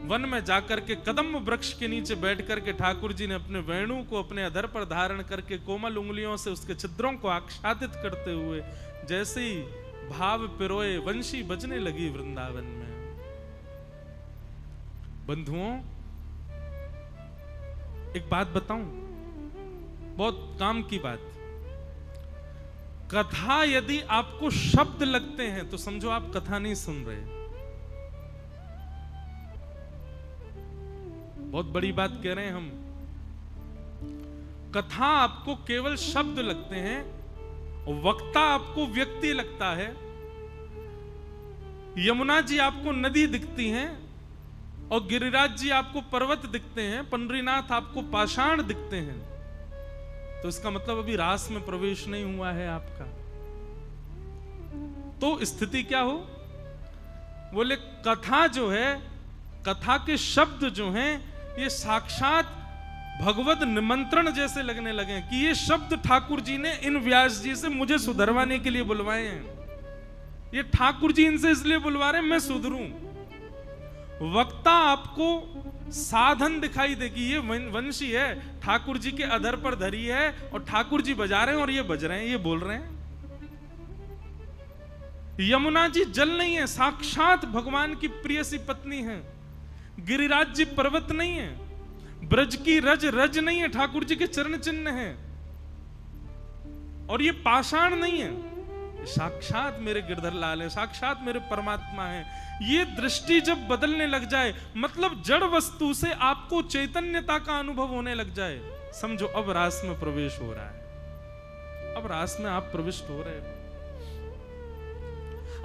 वन में जाकर के कदम वृक्ष के नीचे बैठ करके ठाकुर जी ने अपने वेणु को अपने अधर पर धारण करके कोमल उंगलियों से उसके छिद्रों को आच्छादित करते हुए जैसे ही भाव पिरोए वंशी बजने लगी वृंदावन में। बंधुओं, एक बात बताऊं, बहुत काम की बात। कथा यदि आपको शब्द लगते हैं तो समझो आप कथा नहीं सुन रहे। बहुत बड़ी बात कह रहे हैं हम। कथा आपको केवल शब्द लगते हैं, वक्ता आपको व्यक्ति लगता है। यमुना जी आपको नदी दिखती हैं और गिरिराज जी आपको पर्वत दिखते हैं, पंडरीनाथ आपको पाषाण दिखते हैं। तो इसका मतलब अभी रास में प्रवेश नहीं हुआ है आपका। तो स्थिति क्या हो? बोले कथा जो है, कथा के शब्द जो हैं, ये साक्षात भगवत निमंत्रण जैसे लगने लगे कि ये शब्द ठाकुर जी ने इन व्यास जी से मुझे सुधरवाने के लिए बुलवाए हैं। ये ठाकुर जी इनसे इसलिए बुलवा रहे हैं मैं सुधरूं। वक्ता आपको साधन दिखाई दे कि ये वंशी है, ठाकुर जी के अधर पर धरी है और ठाकुर जी बजा रहे हैं और ये बज रहे हैं, ये बोल रहे हैं। यमुना जी जल नहीं है, साक्षात भगवान की प्रिय सी पत्नी है। गिरिराज जी पर्वत नहीं है, ब्रज की रज रज नहीं है, ठाकुर जी के चरण चिन्ह है। और ये पाषाण नहीं है, साक्षात मेरे गिरधर लाल है, साक्षात मेरे परमात्मा है। ये दृष्टि जब बदलने लग जाए, मतलब जड़ वस्तु से आपको चैतन्यता का अनुभव होने लग जाए, समझो अब रास में प्रवेश हो रहा है। अब रास में आप प्रविष्ट हो रहे हैं।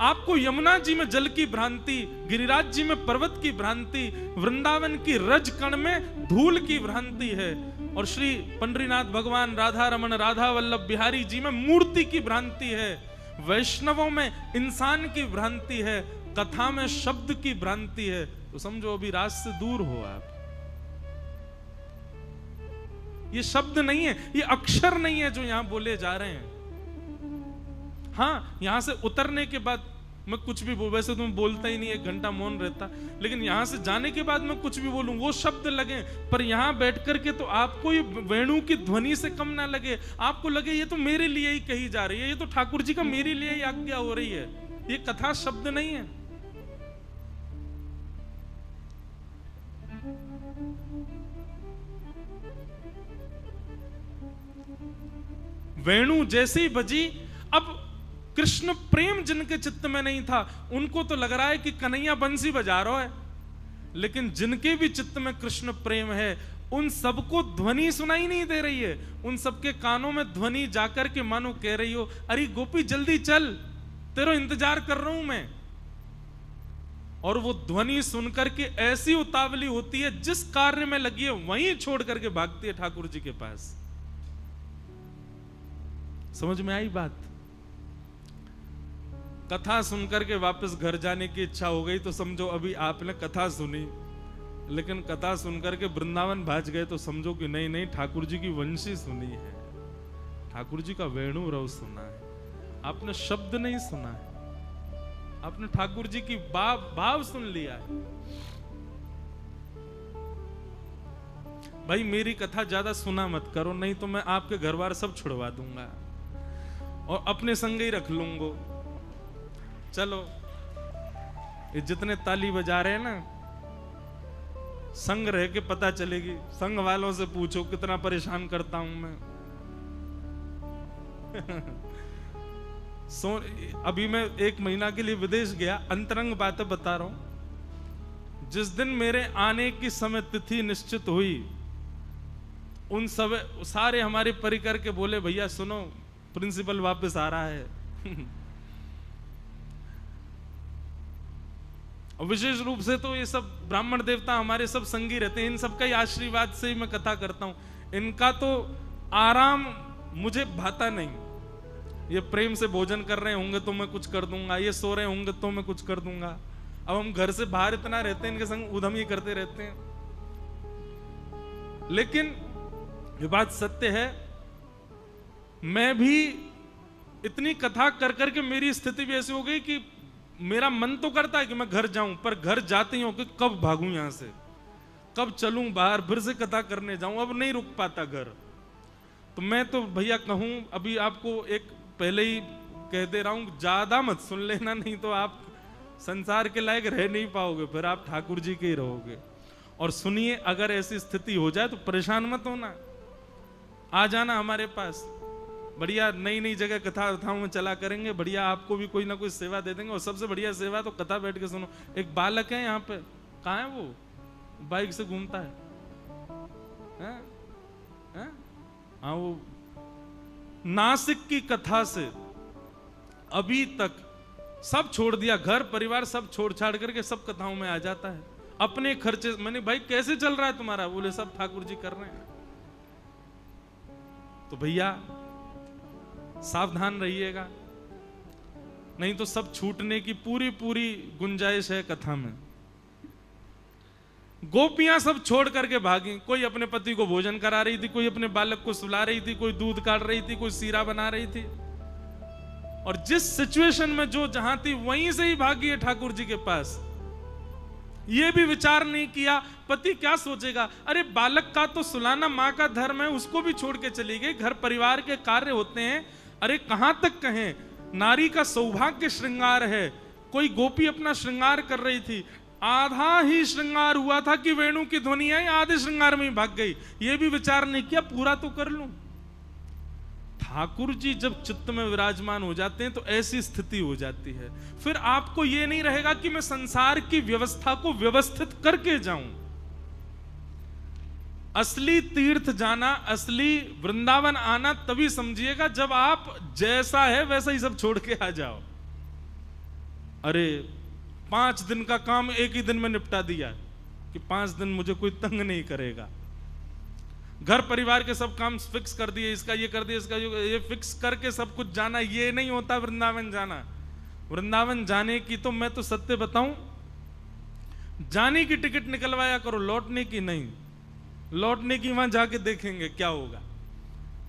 आपको यमुना जी में जल की भ्रांति, गिरिराज जी में पर्वत की भ्रांति, वृंदावन की रज कण में धूल की भ्रांति है, और श्री पंडरीनाथ भगवान राधा रमन राधा वल्लभ बिहारी जी में मूर्ति की भ्रांति है, वैष्णवों में इंसान की भ्रांति है, कथा में शब्द की भ्रांति है। तो समझो अभी राज से दूर हो आप। ये शब्द नहीं है, ये अक्षर नहीं है जो यहां बोले जा रहे हैं। हाँ, यहां से उतरने के बाद मैं कुछ भी बोल, वैसे तो मैं बोलता ही नहीं, 1 घंटा मौन रहता, लेकिन यहां से जाने के बाद मैं कुछ भी बोलूं वो शब्द लगे, पर यहां बैठ करके तो आपको ये वेणु की ध्वनि से कम ना लगे, आपको लगे ये तो मेरे लिए ही कही जा रही है, ये तो ठाकुर जी का मेरे लिए ही आज्ञा हो रही है। ये कथा शब्द नहीं है। वेणु जैसी बजी, अब कृष्ण प्रेम जिनके चित्त में नहीं था उनको तो लग रहा है कि कन्हैया बंसी बजा रहा है, लेकिन जिनके भी चित्त में कृष्ण प्रेम है उन सबको ध्वनि सुनाई नहीं दे रही है। उन सबके कानों में ध्वनि जाकर के मानो कह रही हो, अरे गोपी जल्दी चल, तेरा इंतजार कर रहा हूं मैं। और वो ध्वनि सुनकर के ऐसी उतावली होती है, जिस कार्य में लगी है वहीं छोड़ करके भागती है ठाकुर जी के पास। समझ में आई बात? कथा सुनकर के वापस घर जाने की इच्छा हो गई तो समझो अभी आपने कथा सुनी, लेकिन कथा सुनकर के वृंदावन भाज गए तो समझो कि नहीं नहीं, ठाकुर जी की वंशी सुनी है, ठाकुर जी का वेणु रव सुना है, आपने शब्द नहीं सुना है, आपने ठाकुर जी की भाव सुन लिया है। भाई मेरी कथा ज्यादा सुना मत करो, नहीं तो मैं आपके घर बार सब छुड़वा दूंगा और अपने संग ही रख लूंगा। चलो, ये जितने ताली बजा रहे हैं ना, संग रह के पता चलेगी। संग वालों से पूछो कितना परेशान करता हूं मैं। अभी मैं 1 महीना के लिए विदेश गया, अंतरंग बातें बता रहा हूं। जिस दिन मेरे आने की समय तिथि निश्चित हुई, उन सब सारे हमारे परिकर के बोले, भैया सुनो, प्रिंसिपल वापस आ रहा है। विशेष रूप से तो ये सब ब्राह्मण देवता हमारे सब संगी रहते हैं, इन सबका ही आशीर्वाद से ही मैं कथा करता हूं। इनका तो आराम मुझे भाता नहीं। ये प्रेम से भोजन कर रहे होंगे तो मैं कुछ कर दूंगा, ये सो रहे होंगे तो मैं कुछ कर दूंगा। अब हम घर से बाहर इतना रहते हैं, इनके संग उधम ही करते रहते हैं। लेकिन ये बात सत्य है, मैं भी इतनी कथा कर करके मेरी स्थिति भी ऐसी हो गई कि मेरा मन तो करता है कि मैं घर जाऊं, पर घर जाते ही हो कि कब भागूं यहां से, कब चलूं बाहर, फिर से कथा करने जाऊं, अब नहीं रुक पाता घर। तो मैं तो भैया कहूं, अभी आपको एक पहले ही कह दे रहा हूं, ज्यादा मत सुन लेना, नहीं तो आप संसार के लायक रह नहीं पाओगे, फिर आप ठाकुर जी के ही रहोगे। और सुनिए, अगर ऐसी स्थिति हो जाए तो परेशान मत होना, आ जाना हमारे पास। बढ़िया नई नई जगह कथाओं में चला करेंगे, बढ़िया आपको भी कोई ना कोई सेवा दे देंगे। और सबसे बढ़िया सेवा तो कथा बैठ के सुनो। एक बालक है यहाँ पे, कहाँ है वो, बाइक से घूमता है, हाँ, वो नासिक की कथा से अभी तक सब छोड़ दिया, घर परिवार सब छोड़ छाड़ करके सब कथाओं में आ जाता है अपने खर्चे। मैंने भाई कैसे चल रहा है तुम्हारा? बोले सब ठाकुर जी कर रहे हैं। तो भैया सावधान रहिएगा, नहीं तो सब छूटने की पूरी पूरी गुंजाइश है कथा में। गोपियां सब छोड़ करके भागी, कोई अपने पति को भोजन करा रही थी, कोई अपने बालक को सुला रही थी, कोई दूध काट रही थी, कोई सीरा बना रही थी। और जिस सिचुएशन में जो जहां थी वहीं से ही भागी है ठाकुर जी के पास। ये भी विचार नहीं किया पति क्या सोचेगा, अरे बालक का तो सुलाना मां का धर्म है, उसको भी छोड़ के चली गई। घर परिवार के कार्य होते हैं, अरे कहां तक कहें, नारी का सौभाग्य श्रृंगार है। कोई गोपी अपना श्रृंगार कर रही थी, आधा ही श्रृंगार हुआ था कि वेणु की ध्वनि आई, आधे श्रृंगार में ही भाग गई। ये भी विचार नहीं किया पूरा तो कर लूं। ठाकुर जी जब चित्त में विराजमान हो जाते हैं तो ऐसी स्थिति हो जाती है, फिर आपको यह नहीं रहेगा कि मैं संसार की व्यवस्था को व्यवस्थित करके जाऊं। असली तीर्थ जाना, असली वृंदावन आना तभी समझिएगा जब आप जैसा है वैसा ही सब छोड़ के आ जाओ। अरे 5 दिन का काम एक ही दिन में निपटा दिया कि 5 दिन मुझे कोई तंग नहीं करेगा। घर परिवार के सब काम फिक्स कर दिए, इसका ये कर दिया, इसका ये फिक्स करके सब कुछ जाना, ये नहीं होता वृंदावन जाना। वृंदावन जाने की तो मैं तो सत्य बताऊं, जाने की टिकट निकलवाया करो, लौटने की नहीं। लौटने की वहां जाके देखेंगे क्या होगा।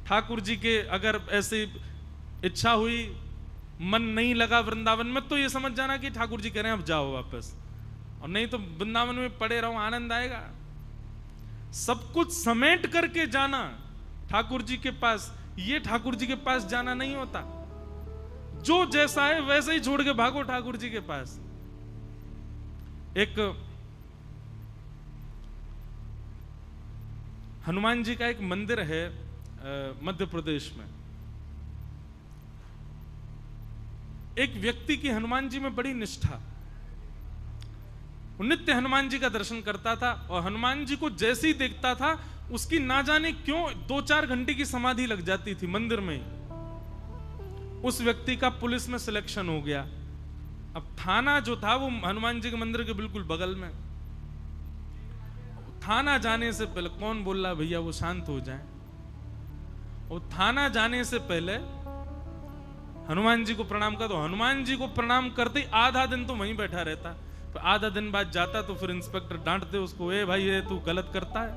ठाकुर जी के अगर ऐसी इच्छा हुई, मन नहीं लगा वृंदावन में, तो ये समझ जाना कि ठाकुर जी कह रहे हैं अब जाओ वापस, और नहीं तो वृंदावन में पड़े रहो, आनंद आएगा। सब कुछ समेट करके जाना ठाकुर जी के पास, ये ठाकुर जी के पास जाना नहीं होता। जो जैसा है वैसे ही छोड़ के भागो ठाकुर जी के पास। एक हनुमान जी का एक मंदिर है मध्य प्रदेश में। एक व्यक्ति की हनुमान जी में बड़ी निष्ठा, वो नित्य हनुमान जी का दर्शन करता था, और हनुमान जी को जैसे ही देखता था उसकी ना जाने क्यों 2-4 घंटे की समाधि लग जाती थी मंदिर में ही। उस व्यक्ति का पुलिस में सिलेक्शन हो गया। अब थाना जो था वो हनुमान जी के मंदिर के बिल्कुल बगल में। थाना जाने से पहले, कौन बोल रहा भैया वो शांत हो जाए, और थाना जाने से पहले हनुमान जी को प्रणाम कर दो। हनुमान जी को प्रणाम करते ही आधा दिन तो वहीं बैठा रहता, तो आधा दिन बाद जाता तो फिर इंस्पेक्टर डांटते उसको, ए भाई ये तू गलत करता है,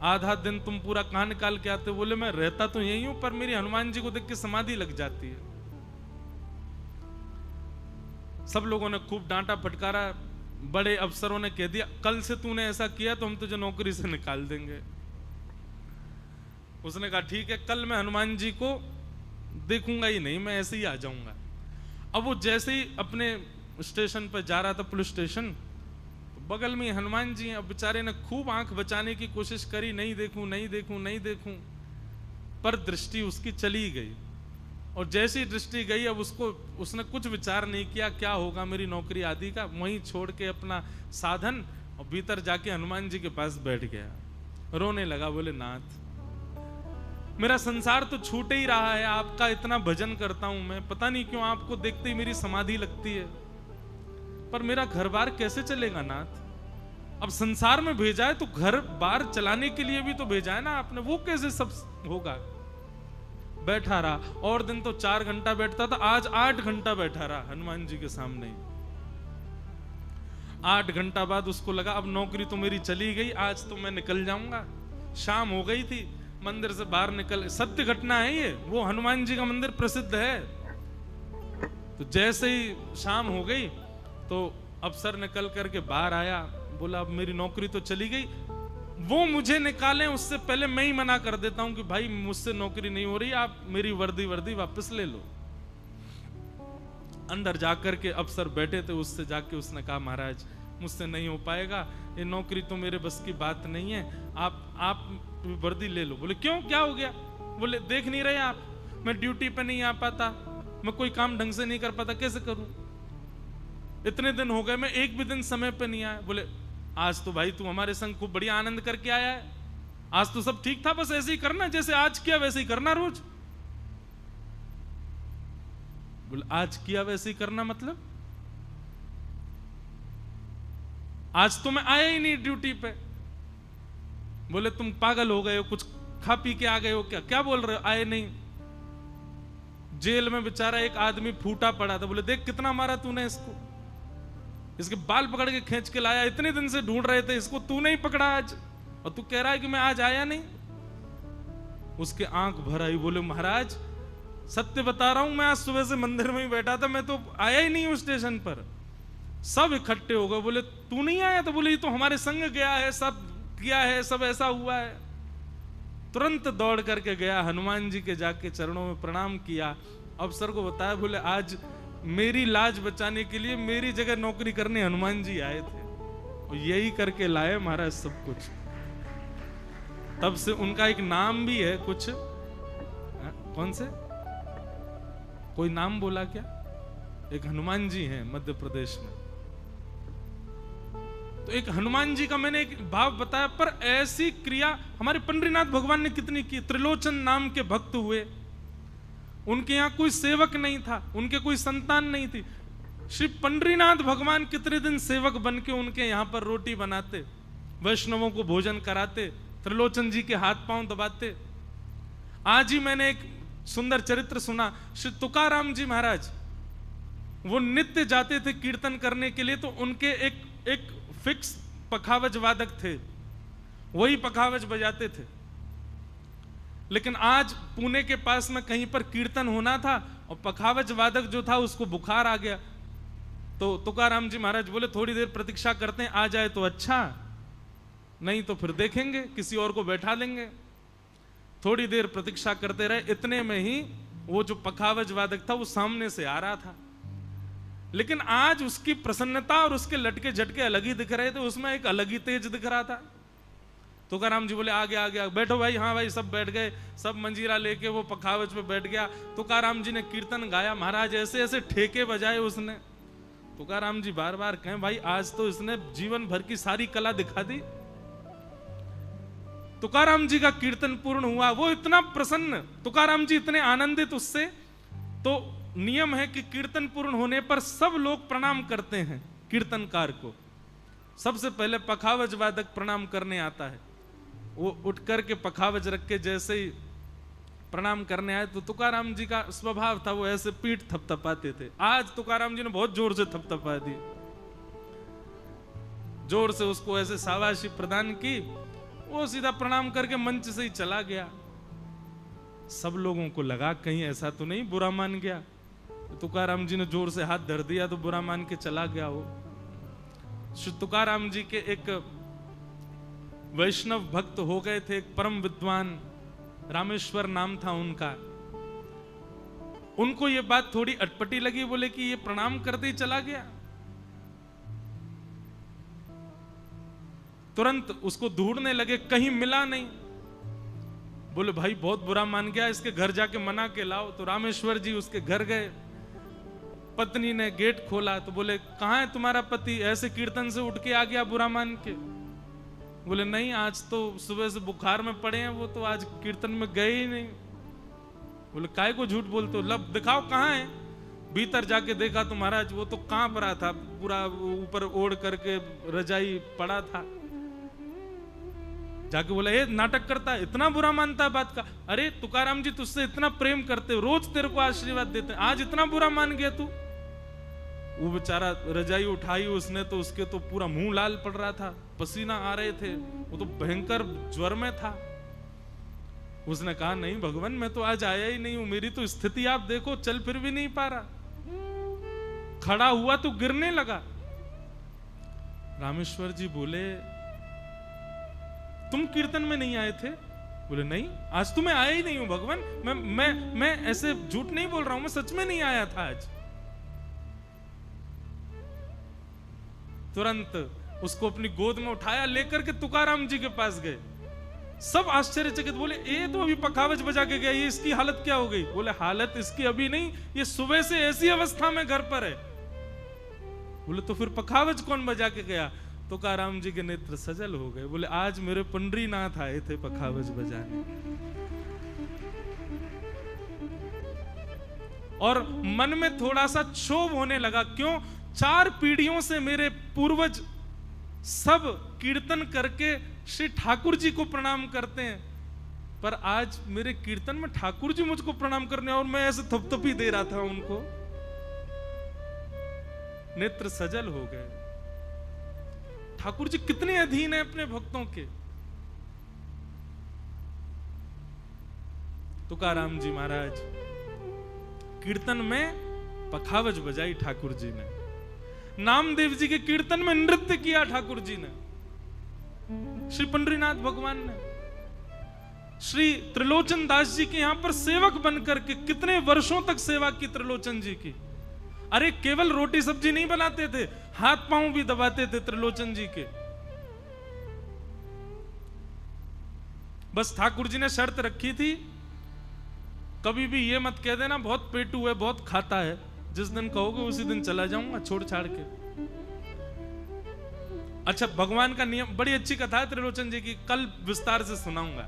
आधा दिन तुम पूरा कहां निकाल के आते। बोले मैं रहता तो यही हूं, पर मेरी हनुमान जी को देख के समाधि लग जाती है। सब लोगों ने खूब डांटा फटकारा, बड़े अफसरों ने कह दिया कल से तूने ऐसा किया तो हम तुझे नौकरी से निकाल देंगे। उसने कहा ठीक है, कल मैं हनुमान जी को देखूंगा ही नहीं, मैं ऐसे ही आ जाऊंगा। अब वो जैसे ही अपने स्टेशन पर जा रहा था, पुलिस स्टेशन, तो बगल में हनुमान जी हैं। अब बेचारे ने खूब आंख बचाने की कोशिश करी, नहीं देखूं नहीं देखूं नहीं देखूं, पर दृष्टि उसकी चली गई। और जैसी दृष्टि गई, अब उसने कुछ विचार नहीं किया क्या होगा मेरी नौकरी आदि का, वहीं छोड़ के अपना साधन और भीतर जाके हनुमान जी के पास बैठ गया, रोने लगा। बोले नाथ मेरा संसार तो छूट ही रहा है, आपका इतना भजन करता हूं मैं, पता नहीं क्यों आपको देखते ही मेरी समाधि लगती है, पर मेरा घर बार कैसे चलेगा नाथ। अब संसार में भेजा है तो घर बार चलाने के लिए भी तो भेजा है ना आपने, वो कैसे सब होगा। बैठा रहा, और दिन तो 4 घंटा बैठता था, आज 8 घंटा बैठा रहा हनुमान जी के सामने। 8 घंटा बाद उसको लगा अब नौकरी तो मेरी चली गई, आज तो मैं निकल जाऊंगा। शाम हो गई थी, मंदिर से बाहर निकल, सत्य घटना है ये, वो हनुमान जी का मंदिर प्रसिद्ध है। तो जैसे ही शाम हो गई तो अफसर निकल करके बाहर आया, बोला अब मेरी नौकरी तो चली गई, वो मुझे निकालें उससे पहले मैं ही मना कर देता हूं कि भाई मुझसे नौकरी नहीं हो रही, आप मेरी वर्दी वापस ले लो। अंदर जाकर के अफसर बैठे थे, उससे जाके उसने कहा महाराज मुझसे नहीं हो पाएगा, ये नौकरी तो मेरे बस की बात नहीं है, आप वर्दी ले लो। बोले क्यों, क्या हो गया? बोले देख नहीं रहे आप, मैं ड्यूटी पे नहीं आ पाता, मैं कोई काम ढंग से नहीं कर पाता, कैसे करूं? इतने दिन हो गए, मैं एक भी दिन समय पे नहीं आया। बोले आज तो भाई तू हमारे संग खूब बढ़िया आनंद करके आया है, आज तो सब ठीक था, बस ऐसे ही करना, जैसे आज किया वैसे ही करना रोज। बोले आज किया वैसे ही करना मतलब? आज तो मैं आया ही नहीं ड्यूटी पे। बोले तुम पागल हो गए हो, कुछ खा पी के आ गए हो क्या? क्या बोल रहे हो, आए नहीं? जेल में बेचारा एक आदमी फूटा पड़ा था। बोले देख कितना मारा तूने इसको, इसके बाल पकड़ के खींच के लाया, इतने दिन से ढूंढ रहे थे इसको, तू नहीं पकड़ा आज, और तू कह रहा है कि मैं आज आया नहीं। उसके आंख भर आई। बोले महाराज सत्य बता रहा हूं, मैं आज सुबह से मंदिर में ही बैठा था, मैं तो आया ही नहीं हूं स्टेशन पर। सब इकट्ठे हो गए। बोले तू नहीं आया? तो बोले ये तो हमारे संग गया है, सब किया है, सब ऐसा हुआ है। तुरंत दौड़ करके गया, हनुमान जी के जाके चरणों में प्रणाम किया, अफसर को बताया। बोले आज मेरी लाज बचाने के लिए मेरी जगह नौकरी करने हनुमान जी आए थे, और यही करके लाए महाराज सब कुछ। तब से उनका एक नाम भी है कुछ, कौन से, कोई नाम बोला क्या? एक हनुमान जी हैं मध्य प्रदेश में, तो एक हनुमान जी का मैंने एक भाव बताया। पर ऐसी क्रिया हमारे पंडरीनाथ भगवान ने कितनी की। त्रिलोचन नाम के भक्त हुए, उनके यहां कोई सेवक नहीं था, उनके कोई संतान नहीं थी। श्री पंडरीनाथ भगवान कितने दिन सेवक बन के उनके यहां पर रोटी बनाते, वैष्णवों को भोजन कराते, त्रिलोचन जी के हाथ पांव दबाते। आज ही मैंने एक सुंदर चरित्र सुना, श्री तुकाराम जी महाराज, वो नित्य जाते थे कीर्तन करने के लिए, तो उनके एक फिक्स पखावज वादक थे, वही पखावज बजाते थे। लेकिन आज पुणे के पास में कहीं पर कीर्तन होना था, और पखावज वादक जो था उसको बुखार आ गया। तो तुकाराम जी महाराज बोले थोड़ी देर प्रतीक्षा करते हैं, आ जाए तो अच्छा, नहीं तो फिर देखेंगे, किसी और को बैठा देंगे। थोड़ी देर प्रतीक्षा करते रहे, इतने में ही वो जो पखावज वादक था वो सामने से आ रहा था। लेकिन आज उसकी प्रसन्नता और उसके लटके झटके अलग ही दिख रहे थे, उसमें एक अलग ही तेज दिख रहा था। तुकाराम जी बोले आ गया, बैठो भाई। हाँ भाई, सब बैठ गए, सब मंजीरा लेके वो पखावज पे बैठ गया। तुकाराम जी ने कीर्तन गाया, महाराज ऐसे ऐसे ठेके बजाए उसने। तुकाराम जी बार बार कहें भाई आज तो इसने जीवन भर की सारी कला दिखा दी। तुकाराम जी का कीर्तन पूर्ण हुआ, वो इतना प्रसन्न, तुकाराम जी इतने आनंदित उससे। तो नियम है कि कीर्तन पूर्ण होने पर सब लोग प्रणाम करते हैं कीर्तनकार को। सबसे पहले पखावज वादक प्रणाम करने आता है, वो उठ करके पखावज रख के जैसे ही प्रणाम करने आए, तो तुकाराम जी का स्वभाव था वो ऐसे पीठ थपथपाते थे। आज तुकाराम जी ने बहुत जोर से थपथपा दी, जोर से उसको ऐसे शाबाशी प्रदान की। वो सीधा प्रणाम करके मंच से ही चला गया। सब लोगों को लगा कहीं ऐसा तो नहीं बुरा मान गया। तुकाराम जी ने जोर से हाथ धर दिया तो बुरा मान के चला गया वो। श्री तुकाराम जी के एक वैष्णव भक्त हो गए थे, एक परम विद्वान, रामेश्वर नाम था उनका। उनको ये बात थोड़ी अटपटी लगी, बोले कि ये प्रणाम करते ही चला गया। तुरंत उसको ढूंढने लगे, कहीं मिला नहीं। बोले भाई बहुत बुरा मान गया, इसके घर जाके मना के लाओ। तो रामेश्वर जी उसके घर गए, पत्नी ने गेट खोला तो बोले कहां है तुम्हारा पति, ऐसे कीर्तन से उठ के आ गया बुरा मान के। बोले नहीं, आज तो सुबह से बुखार में पड़े हैं, वो तो आज कीर्तन में गए ही नहीं। बोले काय को झूठ बोलते हो, लब दिखाओ कहां है। भीतर जाके देखा तो महाराज वो तो कांप रहा था, पूरा ऊपर ओढ़ करके रजाई पड़ा था। जाके बोला ये नाटक करता है, इतना बुरा मानता है बात का। अरे तुकाराम जी तुझसे इतना प्रेम करते, रोज तेरे को आशीर्वाद देते, आज इतना बुरा मान गया तू। वो बेचारा रजाई उठाई उसने तो उसके तो पूरा मुंह लाल पड़ रहा था, पसीना आ रहे थे, वो तो भयंकर ज्वर में था। उसने कहा नहीं भगवान, मैं तो आज आया ही नहीं हूं, मेरी तो स्थिति आप देखो, चल फिर भी नहीं पा रहा, खड़ा हुआ तो गिरने लगा। रामेश्वर जी बोले तुम कीर्तन में नहीं आए थे? बोले नहीं, आज तो मैं आया ही नहीं हूं भगवान, मैं ऐसे झूठ नहीं बोल रहा हूं, मैं सच में नहीं आया था आज। तुरंत उसको अपनी गोद में उठाया, लेकर के तुकाराम जी के पास गए। सब आश्चर्यचकित, बोले ये तो अभी पखावज बजा के गया, ये इसकी हालत क्या हो गई? बोले हालत इसकी अभी नहीं, ये सुबह से ऐसी अवस्था में घर पर है। बोले तो फिर पखावज कौन बजा के गया? तुकाराम जी के नेत्र सजल हो गए। बोले आज मेरे पंडरीनाथ आए थे पखावज बजाने। और मन में थोड़ा सा क्षोभ होने लगा, क्यों? 4 पीढ़ियों से मेरे पूर्वज सब कीर्तन करके श्री ठाकुर जी को प्रणाम करते हैं, पर आज मेरे कीर्तन में ठाकुर जी मुझको प्रणाम करने और मैं ऐसे थपथपी दे रहा था उनको। नेत्र सजल हो गए। ठाकुर जी कितने अधीन हैं अपने भक्तों के। तुकाराम जी महाराज कीर्तन में पखावज बजाई ठाकुर जी ने, नामदेव जी के कीर्तन में नृत्य किया ठाकुर जी ने, श्री पंडरीनाथ भगवान ने, श्री त्रिलोचन दास जी के यहां पर सेवक बनकर के कितने वर्षों तक सेवा की त्रिलोचन जी की। अरे केवल रोटी सब्जी नहीं बनाते थे, हाथ पांव भी दबाते थे त्रिलोचन जी के। बस ठाकुर जी ने शर्त रखी थी, कभी भी ये मत कह देना बहुत पेटू है, बहुत खाता है, जिस दिन कहोगे उसी दिन चला जाऊंगा छोड़ छाड़ के। अच्छा, भगवान का नियम, बड़ी अच्छी कथा है त्रिलोचन जी की, कल विस्तार से सुनाऊंगा।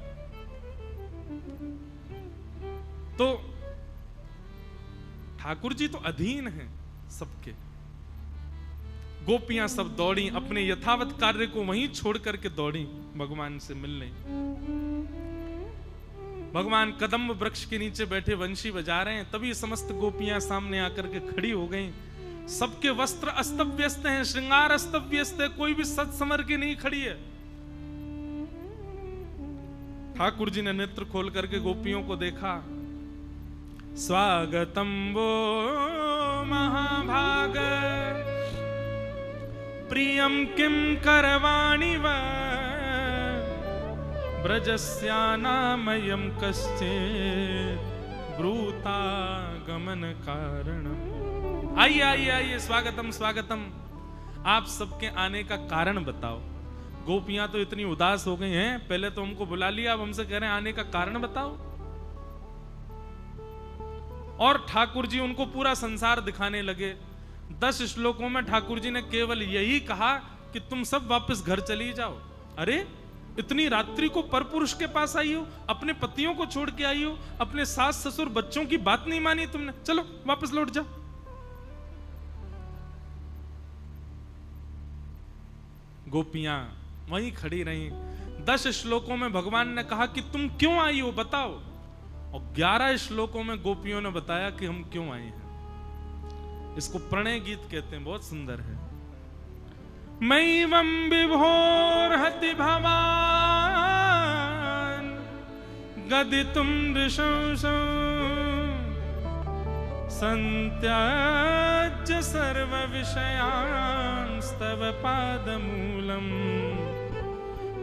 तो ठाकुर जी तो अधीन हैं सबके। गोपियां सब दौड़ी, अपने यथावत कार्य को वहीं छोड़ करके दौड़ी भगवान से मिलने। भगवान कदम्ब वृक्ष के नीचे बैठे वंशी बजा रहे हैं, तभी समस्त गोपियां सामने आकर के खड़ी हो गईं। सबके वस्त्र अस्तव्यस्त हैं, श्रृंगार अस्तव्यस्त है, कोई भी सज संवर के नहीं खड़ी है। ठाकुर जी ने नेत्र खोल करके गोपियों को देखा। स्वागतम वो महाभाग प्रियम किम करवाणि वा ब्रजस्यानामयं कश्चित् ब्रूता गमन कारणम्। आइए आइए आइए, स्वागतम स्वागतम। आप सबके आने का कारण बताओ। गोपियां तो इतनी उदास हो गई हैं, पहले तो हमको बुला लिया, अब हमसे कह रहे हैं आने का कारण बताओ। और ठाकुर जी उनको पूरा संसार दिखाने लगे। 10 श्लोकों में ठाकुर जी ने केवल यही कहा कि तुम सब वापस घर चली जाओ। अरे इतनी रात्रि को परपुरुष के पास आई हो, अपने पतियों को छोड़ के आई हो, अपने सास ससुर बच्चों की बात नहीं मानी तुमने, चलो वापस लौट जाओ। गोपियां वहीं खड़ी रहीं। 10 श्लोकों में भगवान ने कहा कि तुम क्यों आई हो बताओ, और 11 श्लोकों में गोपियों ने बताया कि हम क्यों आए हैं। इसको प्रणय गीत कहते हैं, बहुत सुंदर है। मैवं विभोर्हति भवान गदितुं नृशंसं संत्याज्य सर्व विषयांस्तव पादमूलम्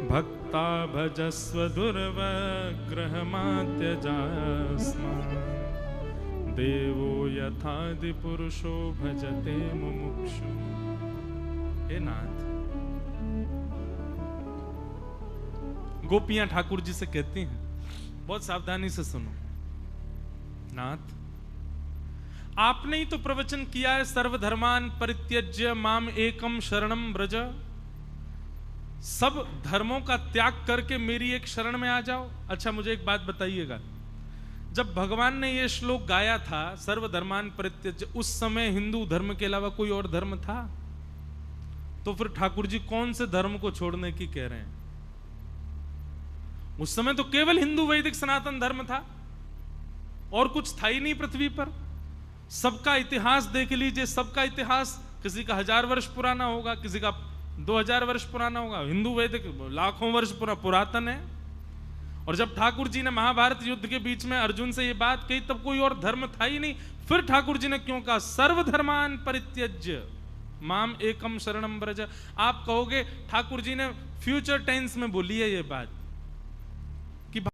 भक्ता भजस्व दुर्वग्रहमात्यजास्मान् देवो यथादि पुरुषो भजते मुमुक्षु। हे नाथ, गोपियां ठाकुर जी से कहती हैं, बहुत सावधानी से सुनो। नाथ, आपने ही तो प्रवचन किया है, सर्वधर्मान परित्यज्य माम एकम शरणम व्रज। सब धर्मों का त्याग करके मेरी एक शरण में आ जाओ। अच्छा, मुझे एक बात बताइएगा, जब भगवान ने यह श्लोक गाया था सर्वधर्मान परित्यज्य, उस समय हिंदू धर्म के अलावा कोई और धर्म था? तो फिर ठाकुर जी कौन से धर्म को छोड़ने की कह रहे हैं? उस समय तो केवल हिंदू वैदिक सनातन धर्म था, और कुछ था ही नहीं पृथ्वी पर। सबका इतिहास देख लीजिए, सबका इतिहास किसी का 1000 वर्ष पुराना होगा, किसी का 2000 वर्ष पुराना होगा। हिंदू वैदिक लाखों वर्ष पुरातन है। और जब ठाकुर जी ने महाभारत युद्ध के बीच में अर्जुन से ये बात कही, तब कोई और धर्म था ही नहीं। फिर ठाकुर जी ने क्यों कहा सर्वधर्मान परित्यज्य माम एकम शरणम व्रज? आप कहोगे ठाकुर जी ने फ्यूचर टेंस में बोली है ये बात,